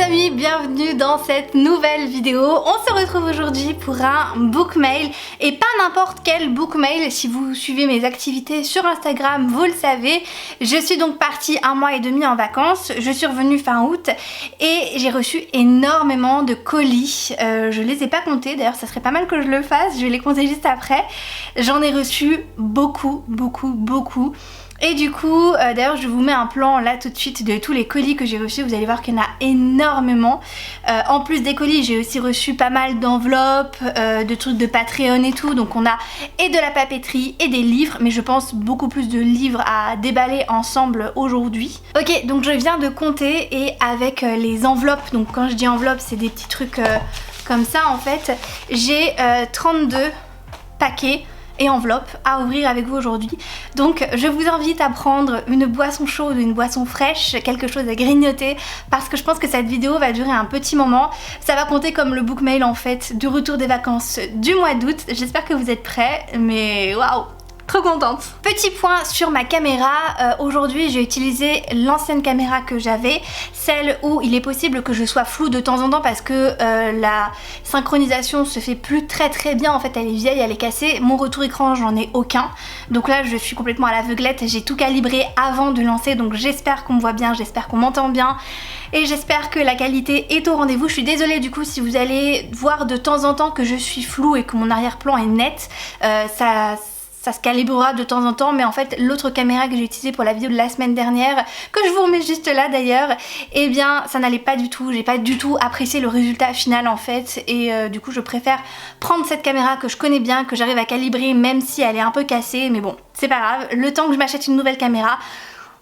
amis, bienvenue dans cette nouvelle vidéo. On se retrouve aujourd'hui pour un book mail et pas n'importe quel book mail. Si vous suivez mes activités sur Instagram, vous le savez. Je suis donc partie 1 mois et demi en vacances. Je suis revenue fin août et j'ai reçu énormément de colis. Je les ai pas comptés, d'ailleurs ça serait pas mal que je le fasse. Je vais les compter juste après. J'en ai reçu beaucoup. Et du coup, d'ailleurs je vous mets un plan là tout de suite de tous les colis que j'ai reçus. Vous allez voir qu'il y en a énormément. En plus des colis, j'ai aussi reçu pas mal d'enveloppes, de trucs de Patreon et tout. Donc on a et de la papeterie et des livres, mais je pense beaucoup plus de livres à déballer ensemble aujourd'hui. Ok, donc je viens de compter et avec les enveloppes, donc quand je dis enveloppe, c'est des petits trucs comme ça en fait. J'ai 32 paquets et enveloppe à ouvrir avec vous aujourd'hui. Donc je vous invite à prendre une boisson chaude ou une boisson fraîche, quelque chose à grignoter, parce que je pense que cette vidéo va durer un petit moment. Ça va compter comme le book mail en fait du retour des vacances du mois d'août. J'espère que vous êtes prêts, mais waouh, trop contente. Petit point sur ma caméra, aujourd'hui j'ai utilisé l'ancienne caméra que j'avais, celle où il est possible que je sois floue de temps en temps parce que la synchronisation se fait plus très bien, en fait elle est vieille, elle est cassée. Mon retour écran j'en ai aucun, donc là je suis complètement à l'aveuglette, j'ai tout calibré avant de lancer, donc j'espère qu'on me voit bien, j'espère qu'on m'entend bien. Et j'espère que la qualité est au rendez-vous. Je suis désolée du coup si vous allez voir de temps en temps que je suis floue et que mon arrière-plan est net, ça se calibrera de temps en temps, mais en fait l'autre caméra que j'ai utilisée pour la vidéo de la semaine dernière, que je vous remets juste là d'ailleurs, eh bien ça n'allait pas du tout, j'ai pas du tout apprécié le résultat final en fait, et du coup je préfère prendre cette caméra que je connais bien, que j'arrive à calibrer même si elle est un peu cassée, mais bon c'est pas grave, le temps que je m'achète une nouvelle caméra,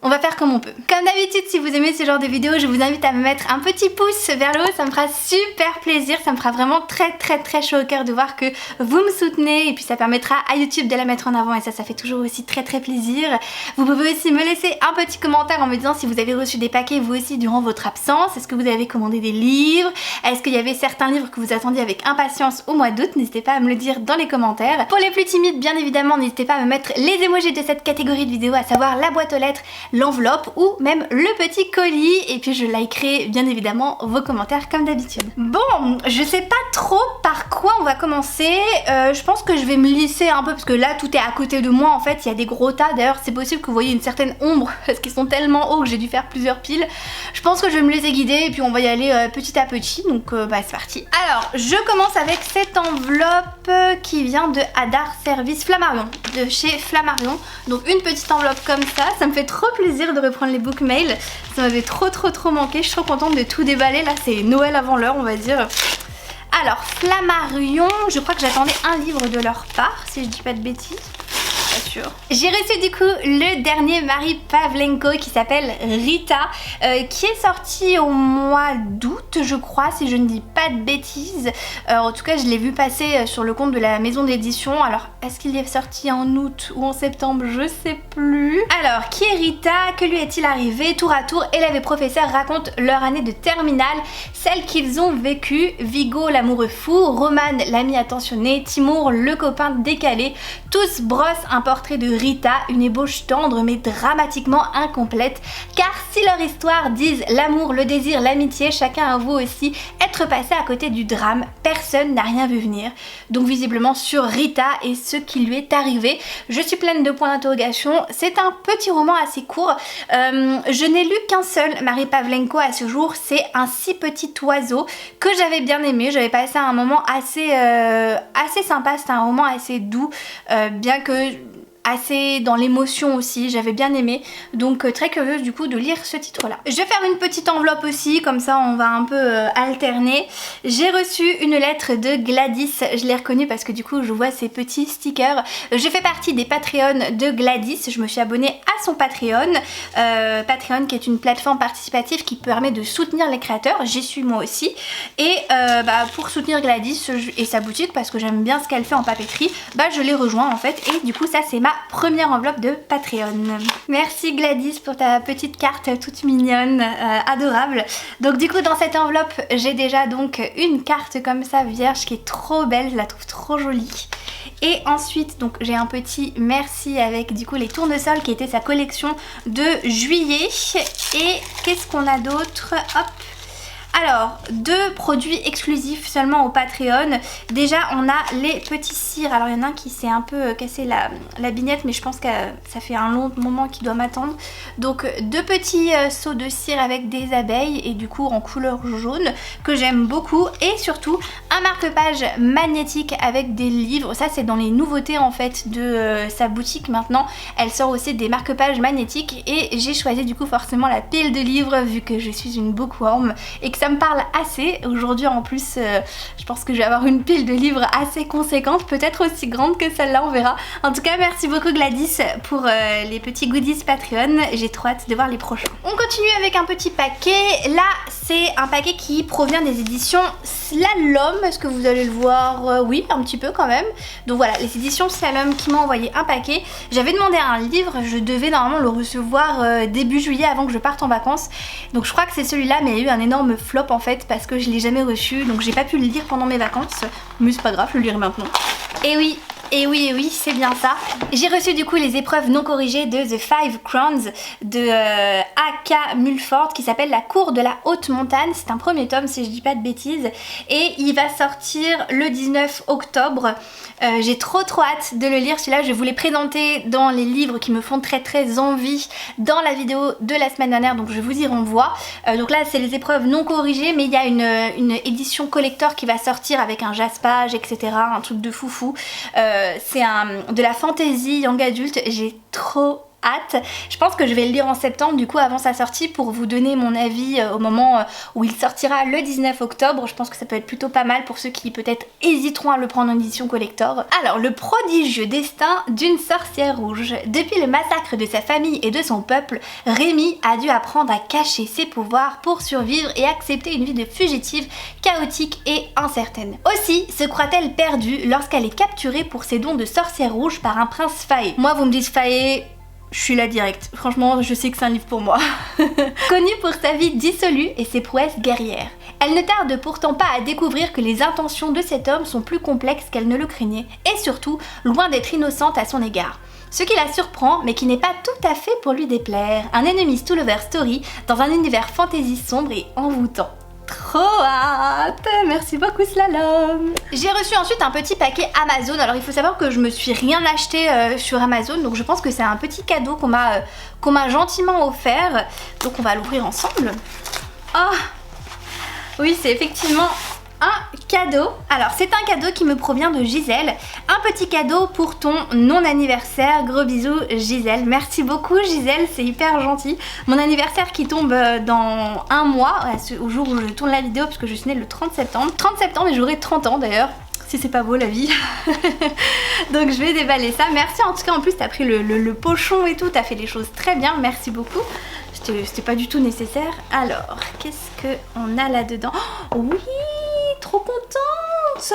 on va faire comme on peut. Comme d'habitude, si vous aimez ce genre de vidéos, je vous invite à me mettre un petit pouce vers le haut, ça me fera super plaisir, ça me fera vraiment très chaud au cœur de voir que vous me soutenez, et puis ça permettra à YouTube de la mettre en avant, et ça fait toujours aussi très plaisir. Vous pouvez aussi me laisser un petit commentaire en me disant si vous avez reçu des paquets vous aussi durant votre absence, est-ce que vous avez commandé des livres, est-ce qu'il y avait certains livres que vous attendiez avec impatience au mois d'août, n'hésitez pas à me le dire dans les commentaires. Pour les plus timides, bien évidemment, n'hésitez pas à me mettre les emojis de cette catégorie de vidéos, à savoir la boîte aux lettres, l'enveloppe ou même le petit colis, et puis je likerai bien évidemment vos commentaires comme d'habitude. Bon, je sais pas trop par quoi on va commencer, je pense que je vais me lisser un peu parce que là tout est à côté de moi en fait, il y a des gros tas, d'ailleurs c'est possible que vous voyez une certaine ombre parce qu'ils sont tellement hauts que j'ai dû faire plusieurs piles. Je pense que je vais me laisser guider et puis on va y aller petit à petit, donc bah c'est parti. Alors je commence avec cette enveloppe qui vient de Hadar Service Flammarion, de chez Flammarion, donc une petite enveloppe comme ça me fait trop plaisir de reprendre les book mails, ça m'avait trop manqué, je suis trop contente de tout déballer, là c'est Noël avant l'heure on va dire. Alors Flammarion, je crois que j'attendais un livre de leur part si je dis pas de bêtises. J'ai reçu du coup le dernier Marie Pavlenko qui s'appelle Rita, qui est sorti au mois d'août je crois si je ne dis pas de bêtises. En tout cas je l'ai vu passer sur le compte de la maison d'édition. Alors est-ce qu'il est sorti en août ou en septembre, je sais plus. Alors qui est Rita, que lui est-il arrivé? Tour à tour élèves et professeurs racontent leur année de terminale, celle qu'ils ont vécue. Vigo l'amoureux fou, Roman l'ami attentionné, Timour le copain décalé, tous brossent un portrait de Rita, une ébauche tendre mais dramatiquement incomplète, car si leur histoire disent l'amour, le désir, l'amitié, chacun avoue aussi être passé à côté du drame, personne n'a rien vu venir. Donc visiblement sur Rita et ce qui lui est arrivé. Je suis pleine de points d'interrogation, c'est un petit roman assez court, je n'ai lu qu'un seul Marie Pavlenko à ce jour, c'est Un si petit oiseau, que j'avais bien aimé, j'avais passé un moment assez sympa, c'était un roman assez doux, bien que assez dans l'émotion aussi, j'avais bien aimé, donc très curieuse du coup de lire ce titre là. Je vais faire une petite enveloppe aussi, comme ça on va un peu alterner. J'ai reçu une lettre de Gladys, je l'ai reconnue parce que du coup je vois ces petits stickers. Je fais partie des Patreon de Gladys, je me suis abonnée à son Patreon, Patreon qui est une plateforme participative qui permet de soutenir les créateurs, j'y suis moi aussi, et pour soutenir Gladys et sa boutique, parce que j'aime bien ce qu'elle fait en papeterie, je l'ai rejoint en fait, et du coup ça c'est ma première enveloppe de Patreon. Merci Gladys pour ta petite carte toute mignonne, adorable. Donc du coup dans cette enveloppe j'ai déjà donc une carte comme ça vierge qui est trop belle, je la trouve trop jolie. Et ensuite donc j'ai un petit merci avec du coup les tournesols qui était sa collection de juillet. Et qu'est-ce qu'on a d'autre? Hop. Alors, 2 produits exclusifs seulement au Patreon. Déjà, on a les petits cires. Alors, il y en a un qui s'est un peu cassé la bignette, mais je pense que ça fait un long moment qu'il doit m'attendre. Donc, 2 petits seaux de cire avec des abeilles et du coup en couleur jaune que j'aime beaucoup. Et surtout, un marque-page magnétique avec des livres. Ça, c'est dans les nouveautés en fait de sa boutique maintenant. Elle sort aussi des marque-pages magnétiques et j'ai choisi du coup forcément la pile de livres vu que je suis une bookworm et que ça me parle assez. Aujourd'hui en plus je pense que je vais avoir une pile de livres assez conséquente, peut-être aussi grande que celle-là, on verra. En tout cas merci beaucoup Gladys pour les petits goodies Patreon, j'ai trop hâte de voir les prochains. On continue avec un petit paquet. Là c'est un paquet qui provient des éditions Slalom, est-ce que vous allez le voir? Oui, un petit peu quand même. Donc voilà, les éditions Slalom qui m'ont envoyé un paquet. J'avais demandé un livre, je devais normalement le recevoir début juillet avant que je parte en vacances. Donc je crois que c'est celui-là, mais il y a eu un énorme flop en fait parce que je l'ai jamais reçu, donc j'ai pas pu le lire pendant mes vacances. Mais c'est pas grave, je le lirai maintenant. Et oui, c'est bien ça. J'ai reçu du coup les épreuves non corrigées de The Five Crowns de A.K. Mulford qui s'appelle La Cour de la Haute Montagne. C'est un premier tome si je dis pas de bêtises. Et il va sortir le 19 octobre. J'ai trop hâte de le lire. Celui-là, je vous l'ai présenté dans les livres qui me font très envie dans la vidéo de la semaine dernière. Donc je vous y renvoie. Donc là, c'est les épreuves non corrigées. Mais il y a une édition collector qui va sortir avec un jaspage, etc. Un truc de foufou. C'est de la fantasy young adulte, j'ai trop hâte. Je pense que je vais le lire en septembre du coup avant sa sortie pour vous donner mon avis au moment où il sortira le 19 octobre. Je pense que ça peut être plutôt pas mal pour ceux qui peut-être hésiteront à le prendre en édition collector. Alors, le prodigieux destin d'une sorcière rouge. Depuis le massacre de sa famille et de son peuple, Rémi a dû apprendre à cacher ses pouvoirs pour survivre et accepter une vie de fugitive, chaotique et incertaine. Aussi se croit-elle perdue lorsqu'elle est capturée pour ses dons de sorcière rouge par un prince Faé. Moi vous me dites Faé, je suis là direct. Franchement, je sais que c'est un livre pour moi. Connue pour sa vie dissolue et ses prouesses guerrières. Elle ne tarde pourtant pas à découvrir que les intentions de cet homme sont plus complexes qu'elle ne le craignait et surtout loin d'être innocente à son égard. Ce qui la surprend mais qui n'est pas tout à fait pour lui déplaire. Un enemies to lover story dans un univers fantasy sombre et envoûtant. Trop hâte! Merci beaucoup Slalom! J'ai reçu ensuite un petit paquet Amazon. Alors il faut savoir que je me suis rien acheté sur Amazon, donc je pense que c'est un petit cadeau qu'on m'a gentiment offert. Donc on va l'ouvrir ensemble. Oh! Oui, c'est effectivement un cadeau. Alors c'est un cadeau qui me provient de Gisèle. Un petit cadeau pour ton non-anniversaire. Gros bisous Gisèle. Merci beaucoup Gisèle, c'est hyper gentil. Mon anniversaire qui tombe dans un mois, au jour où je tourne la vidéo, parce que je suis née le 30 septembre. 30 septembre et j'aurai 30 ans d'ailleurs. Si c'est pas beau la vie. Donc je vais déballer ça. Merci en tout cas, en plus t'as pris le pochon et tout, t'as fait les choses très bien, merci beaucoup. C'était pas du tout nécessaire. Alors, qu'est-ce qu'on a là-dedans? Oh, oui, trop contente!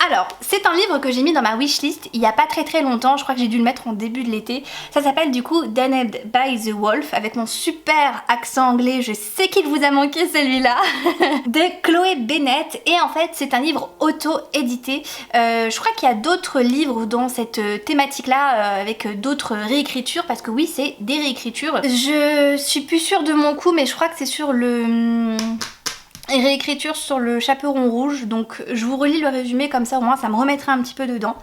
Alors, c'est un livre que j'ai mis dans ma wishlist il y a pas très longtemps, je crois que j'ai dû le mettre en début de l'été. Ça s'appelle du coup Damned by the Wolf, avec mon super accent anglais, je sais qu'il vous a manqué celui-là, de Chloé Bennett. Et en fait, c'est un livre auto-édité. Je crois qu'il y a d'autres livres dans cette thématique-là, avec d'autres réécritures, parce que oui, c'est des réécritures. Je suis plus sûre de mon coup, mais je crois que c'est sur le... réécriture sur le chaperon rouge, donc je vous relis le résumé comme ça au moins ça me remettra un petit peu dedans.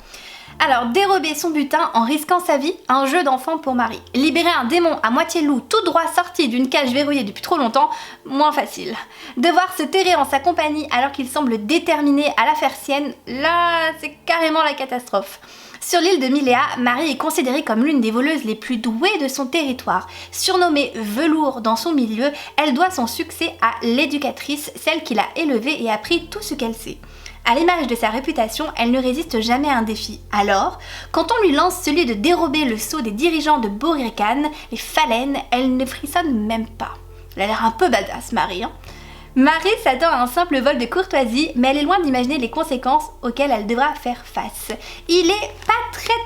Alors, dérober son butin en risquant sa vie, un jeu d'enfant pour Marie. Libérer un démon à moitié loup tout droit sorti d'une cage verrouillée depuis trop longtemps, moins facile. Devoir se terrer en sa compagnie alors qu'il semble déterminé à la faire sienne, là c'est carrément la catastrophe. Sur l'île de Miléa, Marie est considérée comme l'une des voleuses les plus douées de son territoire. Surnommée Velours dans son milieu, elle doit son succès à l'éducatrice, celle qui l'a élevée et appris tout ce qu'elle sait. À l'image de sa réputation, elle ne résiste jamais à un défi. Alors, quand on lui lance celui de dérober le sceau des dirigeants de Borrican, les Phalènes, elle ne frissonne même pas. Elle a l'air un peu badass, Marie, hein. Marie s'attend à un simple vol de courtoisie, mais elle est loin d'imaginer les conséquences auxquelles elle devra faire face. Il est pas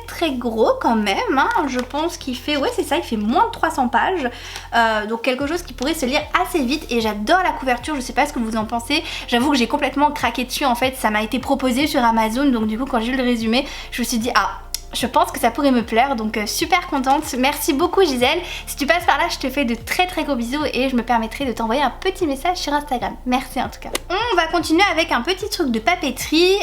très gros quand même, hein. Je pense qu'il fait, ouais c'est ça, il fait moins de 300 pages, donc quelque chose qui pourrait se lire assez vite et j'adore la couverture, je sais pas ce que vous en pensez, j'avoue que j'ai complètement craqué dessus en fait, ça m'a été proposé sur Amazon, donc du coup quand j'ai lu le résumé, je me suis dit ah, je pense que ça pourrait me plaire, donc super contente. Merci beaucoup Gisèle. Si tu passes par là, je te fais de très très gros bisous et je me permettrai de t'envoyer un petit message sur Instagram. Merci en tout cas. On va continuer avec un petit truc de papeterie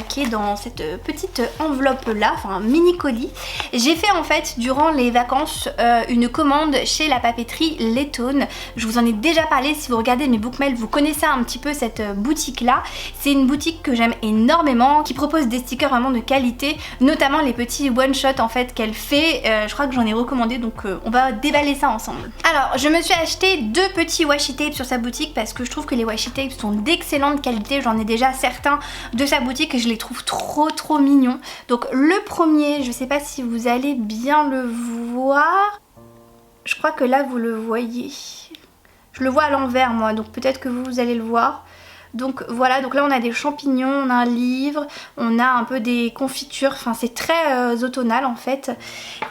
qui est dans cette petite enveloppe là, enfin un mini colis. J'ai fait en fait durant les vacances une commande chez la papeterie Letone. Je vous en ai déjà parlé, si vous regardez mes bookmails, vous connaissez un petit peu cette boutique là. C'est une boutique que j'aime énormément, qui propose des stickers vraiment de qualité, notamment les petits one shot en fait qu'elle fait. Je crois que j'en ai recommandé, donc on va déballer ça ensemble. Alors je me suis acheté 2 petits washi tape sur sa boutique parce que je trouve que les washi tape sont d'excellente qualité. J'en ai déjà certains de sa boutique et je les trouve trop mignons. Donc le premier, je sais pas si vous allez bien le voir, je crois que là vous le voyez, je le vois à l'envers moi, donc peut-être que vous allez le voir. Donc voilà, donc là on a des champignons, on a un livre, on a un peu des confitures, enfin c'est très automnal en fait.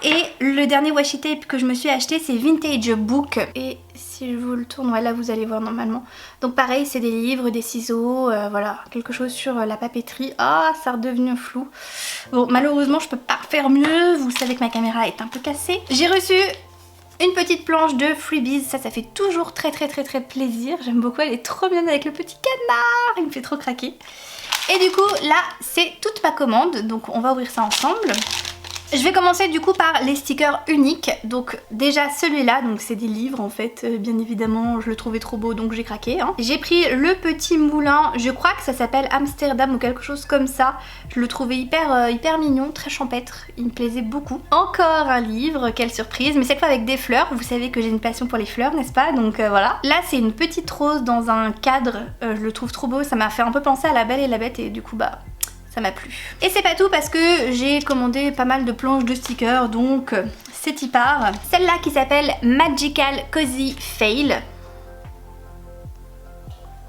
Et le dernier washi tape que je me suis acheté, c'est Vintage Book. Et si je vous le tourne, ouais, là vous allez voir normalement. Donc pareil, c'est des livres, des ciseaux, voilà, quelque chose sur la papeterie. Ah, ça a redevenu flou. Bon, malheureusement je peux pas faire mieux, vous savez que ma caméra est un peu cassée. J'ai reçu une petite planche de Freebies, ça fait toujours très plaisir. J'aime beaucoup, elle est trop bien avec le petit canard, il me fait trop craquer. Et du coup là c'est toute ma commande, donc on va ouvrir ça ensemble. Je vais commencer du coup par les stickers uniques. Donc déjà celui-là, donc c'est des livres en fait, bien évidemment je le trouvais trop beau donc j'ai craqué hein. J'ai pris le petit moulin, je crois que ça s'appelle Amsterdam ou quelque chose comme ça. Je le trouvais hyper mignon, très champêtre, il me plaisait beaucoup. Encore un livre, quelle surprise, mais cette fois avec des fleurs. Vous savez que j'ai une passion pour les fleurs, n'est-ce pas? Donc voilà. Là c'est une petite rose dans un cadre, je le trouve trop beau, ça m'a fait un peu penser à La Belle et la Bête et du coup bah ça m'a plu. Et c'est pas tout parce que j'ai commandé pas mal de planches de stickers, donc c'est y part. Celle-là qui s'appelle Magical Cozy Fail.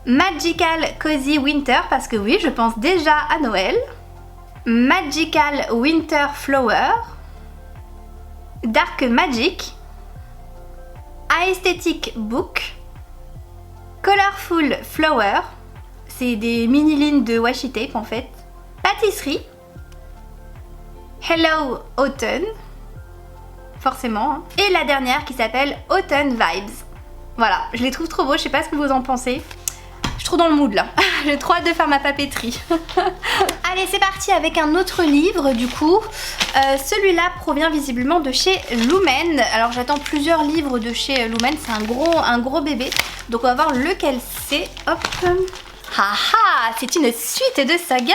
Magical Cozy Winter, parce que oui, je pense déjà à Noël. Magical Winter Flower. Dark Magic. Aesthetic Book. Colorful Flower. C'est des mini lignes de washi tape en fait. Pâtisserie. Hello Autumn. Forcément. Hein. Et la dernière qui s'appelle Autumn Vibes. Voilà, je les trouve trop beaux, je sais pas ce que vous en pensez. Je suis trop dans le mood là. J'ai trop hâte de faire ma papeterie. Allez, c'est parti avec un autre livre du coup. Celui-là provient visiblement de chez Lumen. Alors j'attends plusieurs livres de chez Lumen, c'est un gros bébé. Donc on va voir lequel c'est. Hop. Haha, c'est une suite de saga.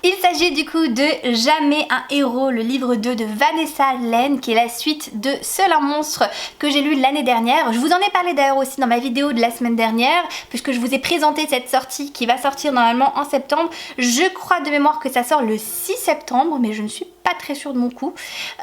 Il s'agit du coup de Jamais un héros, le livre 2 de Vanessa Len, qui est la suite de Seul un monstre que j'ai lu l'année dernière. Je vous en ai parlé d'ailleurs aussi dans ma vidéo de la semaine dernière, puisque je vous ai présenté cette sortie qui va sortir normalement en septembre. Je crois de mémoire que ça sort le 6 septembre, mais je ne suis pas très sûre de mon coup.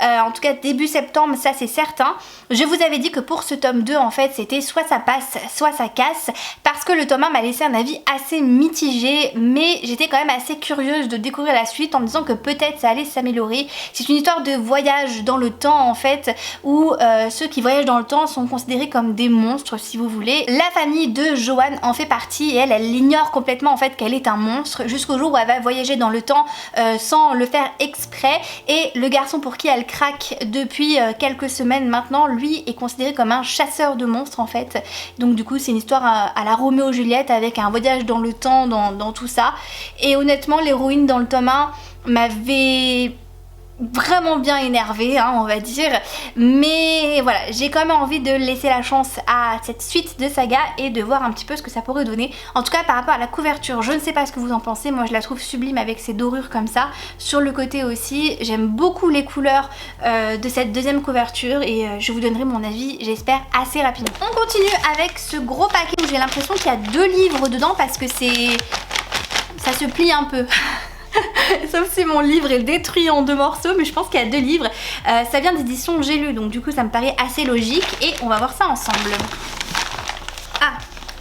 En tout cas début septembre, ça c'est certain. Je vous avais dit que pour ce tome 2 en fait c'était soit ça passe soit ça casse, parce que le tome 1 m'a laissé un avis assez mitigé, mais j'étais quand même assez curieuse de découvrir la suite en me disant que peut-être ça allait s'améliorer. C'est une histoire de voyage dans le temps en fait, où ceux qui voyagent dans le temps sont considérés comme des monstres si vous voulez. La famille de Joanne en fait partie et elle ignore complètement en fait qu'elle est un monstre jusqu'au jour où elle va voyager dans le temps sans le faire exprès. Et le garçon pour qui elle craque depuis quelques semaines maintenant, lui est considéré comme un chasseur de monstres en fait. Donc du coup c'est une histoire à la Roméo Juliette avec un voyage dans le temps dans tout ça. Et honnêtement l'héroïne dans le tome 1 m'avait vraiment bien énervée hein, on va dire, mais voilà, j'ai quand même envie de laisser la chance à cette suite de saga et de voir un petit peu ce que ça pourrait donner. En tout cas par rapport à la couverture, je ne sais pas ce que vous en pensez, moi je la trouve sublime avec ses dorures comme ça. Sur le côté aussi, j'aime beaucoup les couleurs de cette deuxième couverture et je vous donnerai mon avis, j'espère, assez rapidement. On continue avec ce gros paquet où j'ai l'impression qu'il y a 2 livres dedans parce que ça se plie un peu. Sauf si mon livre est détruit en 2 morceaux, mais je pense qu'il y a 2 livres. Ça vient d'édition J'ai lu, donc du coup ça me paraît assez logique et on va voir ça ensemble. Ah,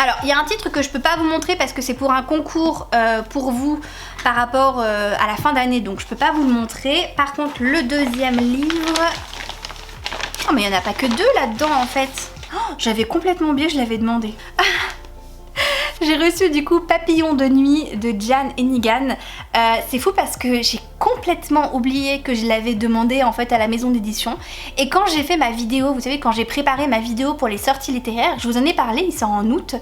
alors il y a un titre que je peux pas vous montrer parce que c'est pour un concours pour vous par rapport à la fin d'année, donc je peux pas vous le montrer. Par contre le deuxième livre... Oh mais il n'y en a pas que 2 là-dedans en fait. Oh, j'avais complètement oublié, je l'avais demandé. J'ai reçu du coup Papillon de nuit de Diane Hennigan. C'est fou parce que j'ai complètement oublié que je l'avais demandé en fait à la maison d'édition. Et quand j'ai fait ma vidéo, vous savez, quand j'ai préparé ma vidéo pour les sorties littéraires, je vous en ai parlé, il sort en août.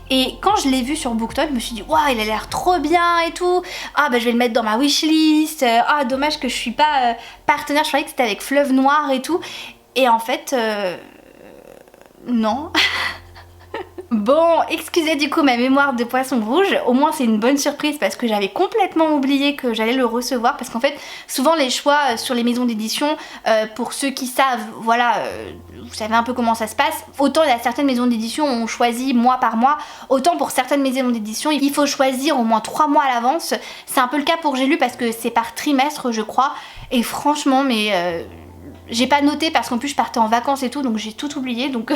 Et quand je l'ai vu sur BookTok, je me suis dit waouh, il a l'air trop bien et tout. Ah bah je vais le mettre dans ma wishlist. Ah dommage que je suis pas partenaire, je croyais que c'était avec Fleuve Noir et tout. Et en fait, non. Bon, excusez du coup ma mémoire de poisson rouge, au moins c'est une bonne surprise parce que j'avais complètement oublié que j'allais le recevoir parce qu'en fait souvent les choix sur les maisons d'édition, pour ceux qui savent, voilà, vous savez un peu comment ça se passe, autant il y a certaines maisons d'édition où on choisit mois par mois, autant pour certaines maisons d'édition il faut choisir au moins 3 mois à l'avance. C'est un peu le cas pour J'ai lu parce que c'est par trimestre je crois, et franchement mais... j'ai pas noté parce qu'en plus je partais en vacances et tout donc j'ai tout oublié donc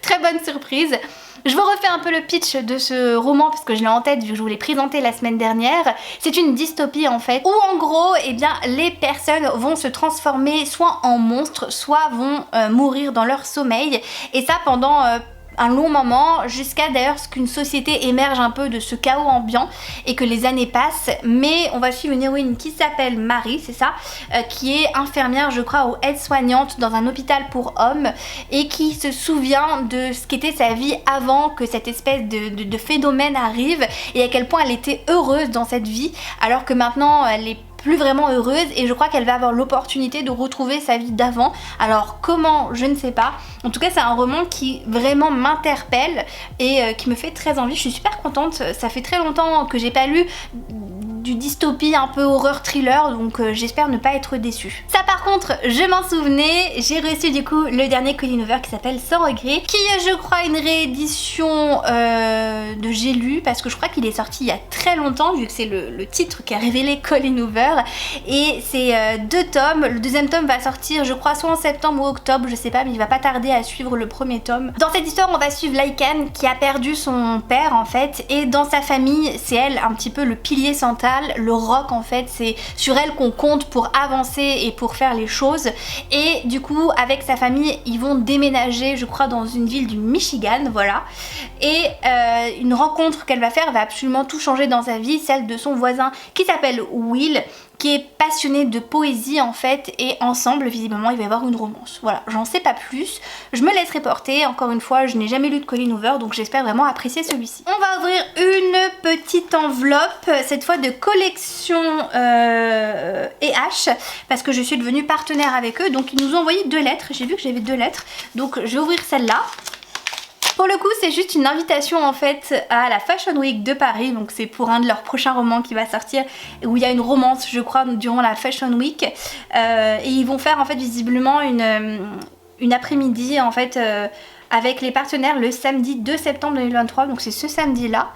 très bonne surprise. Je vous refais un peu le pitch de ce roman parce que je l'ai en tête vu que je vous l'ai présenté la semaine dernière. C'est une dystopie en fait où en gros eh bien, les personnes vont se transformer soit en monstres soit vont mourir dans leur sommeil et ça pendant... un long moment jusqu'à d'ailleurs ce qu'une société émerge un peu de ce chaos ambiant et que les années passent, mais on va suivre une héroïne qui s'appelle Marie, c'est ça, qui est infirmière je crois ou aide-soignante dans un hôpital pour hommes et qui se souvient de ce qu'était sa vie avant que cette espèce de phénomène arrive et à quel point elle était heureuse dans cette vie alors que maintenant elle est plus vraiment heureuse et je crois qu'elle va avoir l'opportunité de retrouver sa vie d'avant. Alors comment, je ne sais pas. En tout cas c'est un roman qui vraiment m'interpelle et qui me fait très envie. Je suis super contente, ça fait très longtemps que j'ai pas lu du dystopie un peu horreur thriller donc j'espère ne pas être déçue. Ça par contre je m'en souvenais, j'ai reçu du coup le dernier Colleen Hoover qui s'appelle Sans regret, qui est je crois une réédition de J'ai lu parce que je crois qu'il est sorti il y a très longtemps vu que c'est le titre qui a révélé Colleen Hoover et c'est 2 tomes, le deuxième tome va sortir je crois soit en septembre ou octobre, je sais pas mais il va pas tarder à suivre le premier tome. Dans cette histoire on va suivre Lycan qui a perdu son père en fait et dans sa famille c'est elle un petit peu le pilier central, le rock en fait, c'est sur elle qu'on compte pour avancer et pour faire les choses et du coup avec sa famille ils vont déménager je crois dans une ville du Michigan, voilà, et une rencontre qu'elle va faire va absolument tout changer dans sa vie, celle de son voisin qui s'appelle Will, qui est passionné de poésie en fait et ensemble visiblement il va y avoir une romance. Voilà, j'en sais pas plus, je me laisserai porter, encore une fois je n'ai jamais lu de Colleen Hoover donc j'espère vraiment apprécier celui-ci. On va ouvrir une petite enveloppe, cette fois de collection EH parce que je suis devenue partenaire avec eux donc ils nous ont envoyé 2 lettres, j'ai vu que j'avais 2 lettres donc je vais ouvrir celle-là. Pour le coup c'est juste une invitation en fait à la Fashion Week de Paris, donc c'est pour un de leurs prochains romans qui va sortir où il y a une romance je crois durant la Fashion Week et ils vont faire en fait visiblement une après-midi en fait avec les partenaires le samedi 2 septembre 2023 donc c'est ce samedi là.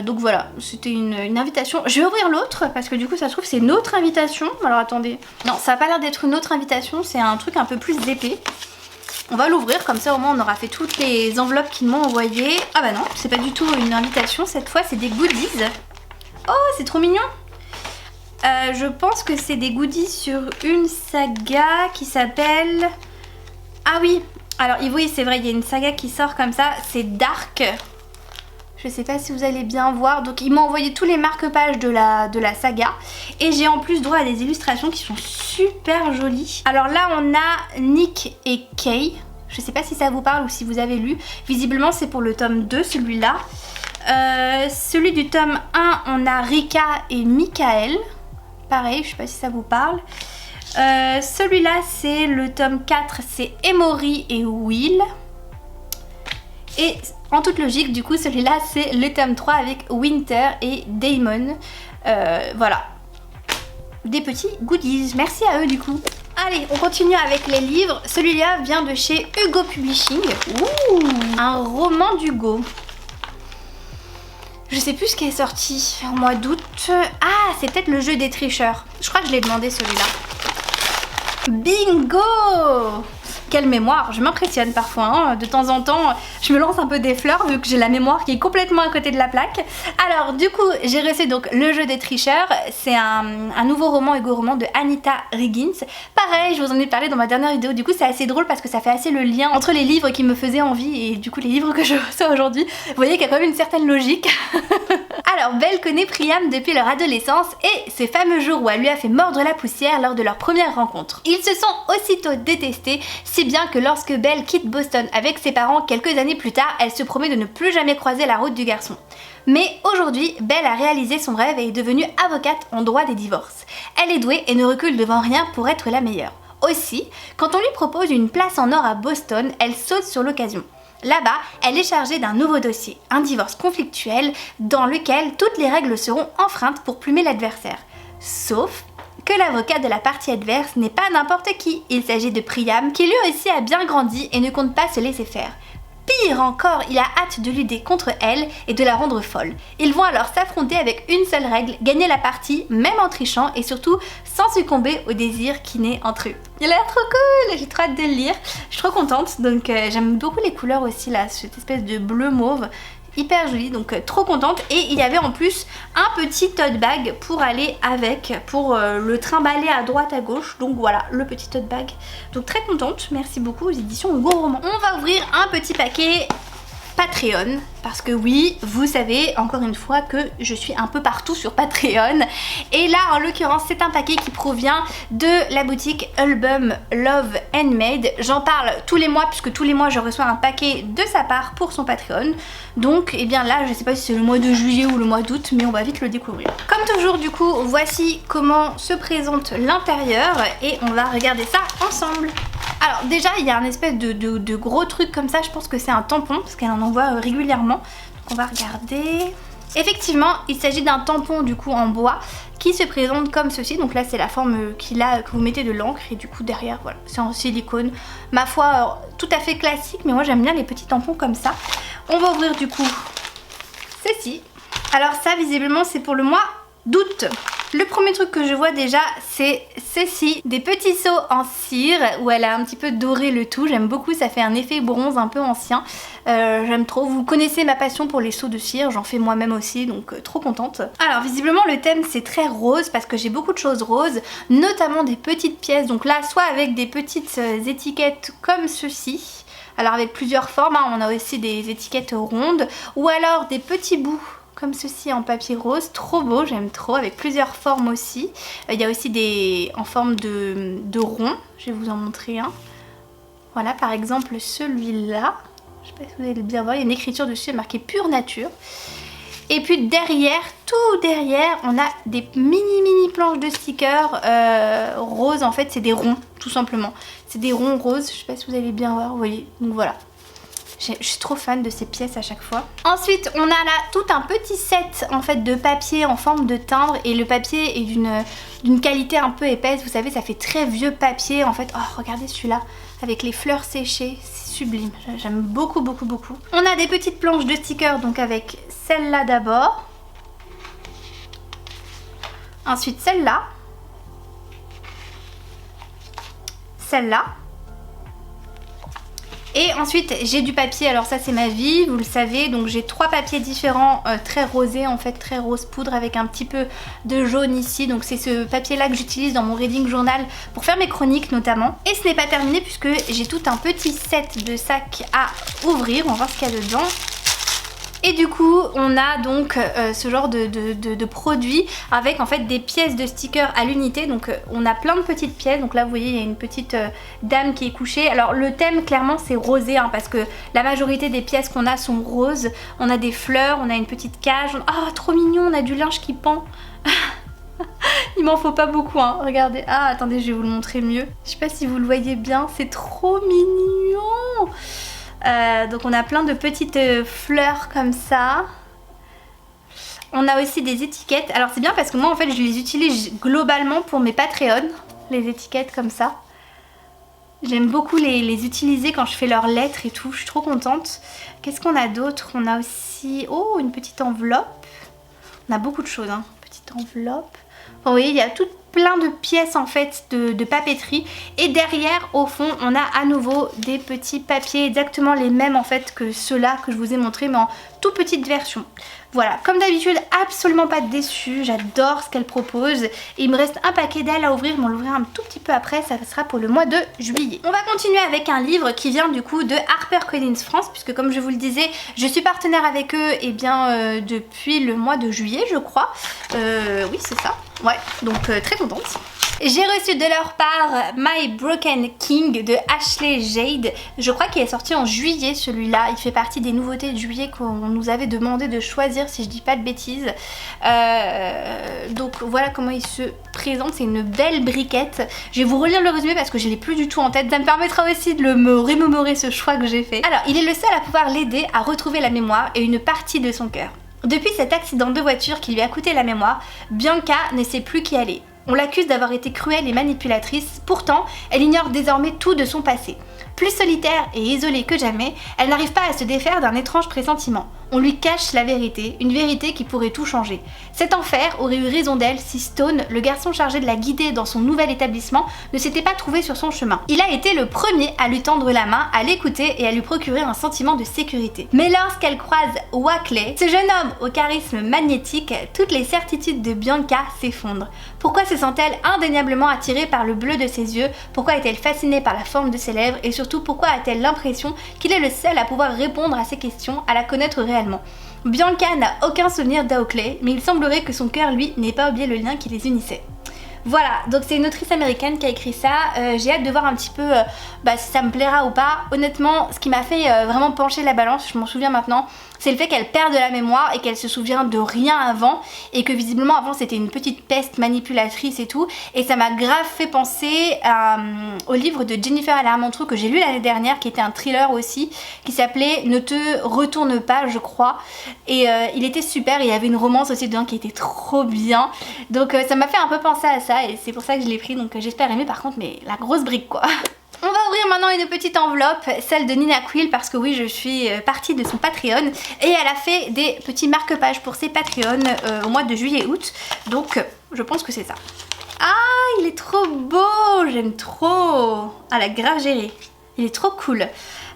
Donc voilà, c'était une invitation. Je vais ouvrir l'autre parce que du coup ça se trouve c'est une autre invitation. Alors attendez, non ça a pas l'air d'être une autre invitation, c'est un truc un peu plus épais. On va l'ouvrir comme ça au moins on aura fait toutes les enveloppes qu'ils m'ont envoyées. Ah bah non, c'est pas du tout une invitation, cette fois c'est des goodies. Oh c'est trop mignon. Je pense que c'est des goodies sur une saga qui s'appelle... Ah oui, alors oui c'est vrai il y a une saga qui sort comme ça, c'est Dark. Je sais pas si vous allez bien voir, donc ils m'ont envoyé tous les marque-pages de la saga et j'ai en plus droit à des illustrations qui sont super jolies. Alors là on a Nick et Kay, je sais pas si ça vous parle ou si vous avez lu, visiblement c'est pour le tome 2 celui-là. Celui du tome 1 on a Rika et Michael, pareil je sais pas si ça vous parle. Celui-là c'est le tome 4, c'est Emory et Will. Et en toute logique, du coup, celui-là, c'est le tome 3 avec Winter et Damon. Voilà. Des petits goodies. Merci à eux, du coup. Allez, on continue avec les livres. Celui-là vient de chez Hugo Publishing. Ouh, un roman d'Hugo. Je sais plus ce qui est sorti en mois d'août. Ah, c'est peut-être le jeu des tricheurs. Je crois que je l'ai demandé, celui-là. Bingo! quelle mémoire, je m'impressionne parfois, hein. De temps en temps je me lance un peu des fleurs vu que j'ai la mémoire qui est complètement à côté de la plaque. Alors du coup j'ai reçu donc Le Jeu des tricheurs, c'est un nouveau roman égo-roman de Anita Riggins. Pareil, je vous en ai parlé dans ma dernière vidéo, du coup c'est assez drôle parce que ça fait assez le lien entre les livres qui me faisaient envie et du coup les livres que je reçois aujourd'hui. Vous voyez qu'il y a quand même une certaine logique. Alors Belle connaît Priam depuis leur adolescence et ces fameux jours où elle lui a fait mordre la poussière lors de leur première rencontre. Ils se sont aussitôt détestés, si bien que lorsque Belle quitte Boston avec ses parents quelques années plus tard, elle se promet de ne plus jamais croiser la route du garçon. Mais aujourd'hui, Belle a réalisé son rêve et est devenue avocate en droit des divorces. Elle est douée et ne recule devant rien pour être la meilleure. Aussi, quand on lui propose une place en or à Boston, elle saute sur l'occasion. Là-bas, elle est chargée d'un nouveau dossier, un divorce conflictuel dans lequel toutes les règles seront enfreintes pour plumer l'adversaire. Sauf que l'avocat de la partie adverse n'est pas n'importe qui. Il s'agit de Priam, qui lui aussi a bien grandi et ne compte pas se laisser faire. Pire encore, il a hâte de lutter contre elle et de la rendre folle. Ils vont alors s'affronter avec une seule règle, gagner la partie, même en trichant et surtout sans succomber au désir qui naît entre eux. Il a l'air trop cool, j'ai trop hâte de le lire, je suis trop contente, donc j'aime beaucoup les couleurs aussi là, cette espèce de bleu mauve. Hyper jolie, donc trop contente. Et il y avait en plus un petit tote bag pour aller avec, pour le trimballer à droite à gauche. Donc voilà, le petit tote bag. Donc très contente, merci beaucoup aux éditions égo-roman. On va ouvrir un petit paquet Patreon, parce que oui, vous savez encore une fois que je suis un peu partout sur Patreon, et là en l'occurrence c'est un paquet qui provient de la boutique Album Love Handmade. J'en parle tous les mois puisque tous les mois je reçois un paquet de sa part pour son Patreon, donc et bien là je sais pas si c'est le mois de juillet ou le mois d'août, mais on va vite le découvrir. Comme toujours du coup, voici comment se présente l'intérieur et on va regarder ça ensemble. Alors déjà il y a un espèce de gros truc comme ça, je pense que c'est un tampon parce qu'elle en envoie régulièrement. Donc on va regarder. Effectivement il s'agit d'un tampon du coup en bois qui se présente comme ceci. Donc là c'est la forme qu'il a, que vous mettez de l'encre, et du coup derrière voilà c'est en silicone. Ma foi tout à fait classique, mais moi j'aime bien les petits tampons comme ça. On va ouvrir du coup ceci. Alors ça visiblement c'est pour le mois d'août. Le premier truc que je vois déjà c'est ceci, des petits seaux en cire où elle a un petit peu doré le tout. J'aime beaucoup, ça fait un effet bronze un peu ancien. J'aime trop, vous connaissez ma passion pour les seaux de cire, j'en fais moi-même aussi, donc trop contente. Alors visiblement le thème c'est très rose parce que j'ai beaucoup de choses roses, notamment des petites pièces. Donc là soit avec des petites étiquettes comme ceci, alors avec plusieurs formes, hein. On a aussi des étiquettes rondes, ou alors des petits bouts comme ceci en papier rose, trop beau, j'aime trop, avec plusieurs formes aussi. Il y a aussi des en forme de rond, je vais vous en montrer un. Voilà par exemple celui-là, je sais pas si vous allez bien voir, il y a une écriture dessus marquée Pure Nature. Et puis derrière, tout derrière, on a des mini planches de stickers roses, en fait c'est des ronds tout simplement. C'est des ronds roses, je sais pas si vous allez bien voir, vous voyez, donc voilà. Je suis trop fan de ces pièces à chaque fois. Ensuite on a là tout un petit set en fait de papier en forme de timbre, et le papier est d'une qualité un peu épaisse, vous savez ça fait très vieux papier en fait. Oh regardez celui-là avec les fleurs séchées, c'est sublime, j'aime beaucoup. On a des petites planches de stickers, donc avec celle-là d'abord, ensuite celle-là, celle-là. Et ensuite j'ai du papier, alors ça c'est ma vie, vous le savez, donc j'ai 3 papiers différents très rosés en fait, très rose poudre avec un petit peu de jaune ici. Donc c'est ce papier là que j'utilise dans mon reading journal pour faire mes chroniques notamment. Et ce n'est pas terminé puisque j'ai tout un petit set de sacs à ouvrir, on va voir ce qu'il y a dedans. Et du coup on a donc ce genre de produit avec en fait des pièces de stickers à l'unité. Donc on a plein de petites pièces, donc là vous voyez il y a une petite dame qui est couchée. Alors le thème clairement c'est rosé hein, parce que la majorité des pièces qu'on a sont roses. On a des fleurs, on a une petite cage, ah trop mignon, on a du linge qui pend. Il m'en faut pas beaucoup hein, regardez. Ah attendez je vais vous le montrer mieux. Je sais pas si vous le voyez bien, c'est trop mignon. Donc on a plein de petites fleurs comme ça. On a aussi des étiquettes. Alors c'est bien parce que moi en fait je les utilise globalement pour mes Patreon, les étiquettes comme ça. J'aime beaucoup les utiliser quand je fais leurs lettres et tout, je suis trop contente. Qu'est-ce qu'on a d'autre? On a aussi, oh, une petite enveloppe. On a beaucoup de choses hein, petite enveloppe. Enfin, vous voyez il y a toutes plein de pièces en fait de papeterie. Et derrière au fond on a à nouveau des petits papiers exactement les mêmes en fait que ceux-là que je vous ai montré, mais en toute petite version. Voilà, comme d'habitude, absolument pas déçue, j'adore ce qu'elle propose. Et il me reste un paquet d'elle à ouvrir, mais on l'ouvrira un tout petit peu après, ça sera pour le mois de juillet. On va continuer avec un livre qui vient du coup de HarperCollins France, puisque comme je vous le disais, je suis partenaire avec eux depuis le mois de juillet je crois. Oui c'est ça, ouais, donc très contente. J'ai reçu de leur part My Broken King de Ashley Jade. Je crois qu'il est sorti en juillet celui-là. Il fait partie des nouveautés de juillet qu'on nous avait demandé de choisir si je dis pas de bêtises. Donc voilà comment il se présente. C'est une belle briquette. Je vais vous relire le résumé parce que je l'ai plus du tout en tête. Ça me permettra aussi de me remémorer ce choix que j'ai fait. Alors, il est le seul à pouvoir l'aider à retrouver la mémoire et une partie de son cœur. Depuis cet accident de voiture qui lui a coûté la mémoire, Bianca ne sait plus qui elle est. On l'accuse d'avoir été cruelle et manipulatrice, pourtant elle ignore désormais tout de son passé. Plus solitaire et isolée que jamais, elle n'arrive pas à se défaire d'un étrange pressentiment. On lui cache la vérité, une vérité qui pourrait tout changer. Cet enfer aurait eu raison d'elle si Stone, le garçon chargé de la guider dans son nouvel établissement, ne s'était pas trouvé sur son chemin. Il a été le premier à lui tendre la main, à l'écouter et à lui procurer un sentiment de sécurité. Mais lorsqu'elle croise Wackley, ce jeune homme au charisme magnétique, toutes les certitudes de Bianca s'effondrent. Pourquoi se sent-elle indéniablement attirée par le bleu de ses yeux? Pourquoi est-elle fascinée par la forme de ses lèvres? Et surtout, pourquoi a-t-elle l'impression qu'il est le seul à pouvoir répondre à ces questions, à la connaître réellement? Bianca n'a aucun souvenir d'Oakley, mais il semblerait que son cœur, lui, n'ait pas oublié le lien qui les unissait. Voilà, donc c'est une autrice américaine qui a écrit ça. J'ai hâte de voir un petit peu si ça me plaira ou pas. Honnêtement, ce qui m'a fait vraiment pencher la balance, je m'en souviens maintenant, c'est le fait qu'elle perde de la mémoire et qu'elle se souvient de rien avant, et que visiblement avant c'était une petite peste manipulatrice et tout, et ça m'a grave fait penser au livre de Jennifer Armentrout que j'ai lu l'année dernière, qui était un thriller aussi, qui s'appelait Ne te retourne pas je crois, et il était super, et il y avait une romance aussi dedans qui était trop bien, donc ça m'a fait un peu penser à ça, et c'est pour ça que je l'ai pris, donc j'espère aimer. Par contre, mais la grosse brique quoi. On va ouvrir maintenant une petite enveloppe, celle de Nina Quill, parce que oui, je suis partie de son Patreon et elle a fait des petits marque-pages pour ses Patreons au mois de juillet-août, donc je pense que c'est ça. Ah, il est trop beau, j'aime trop. Ah, la grave gérée, il est trop cool.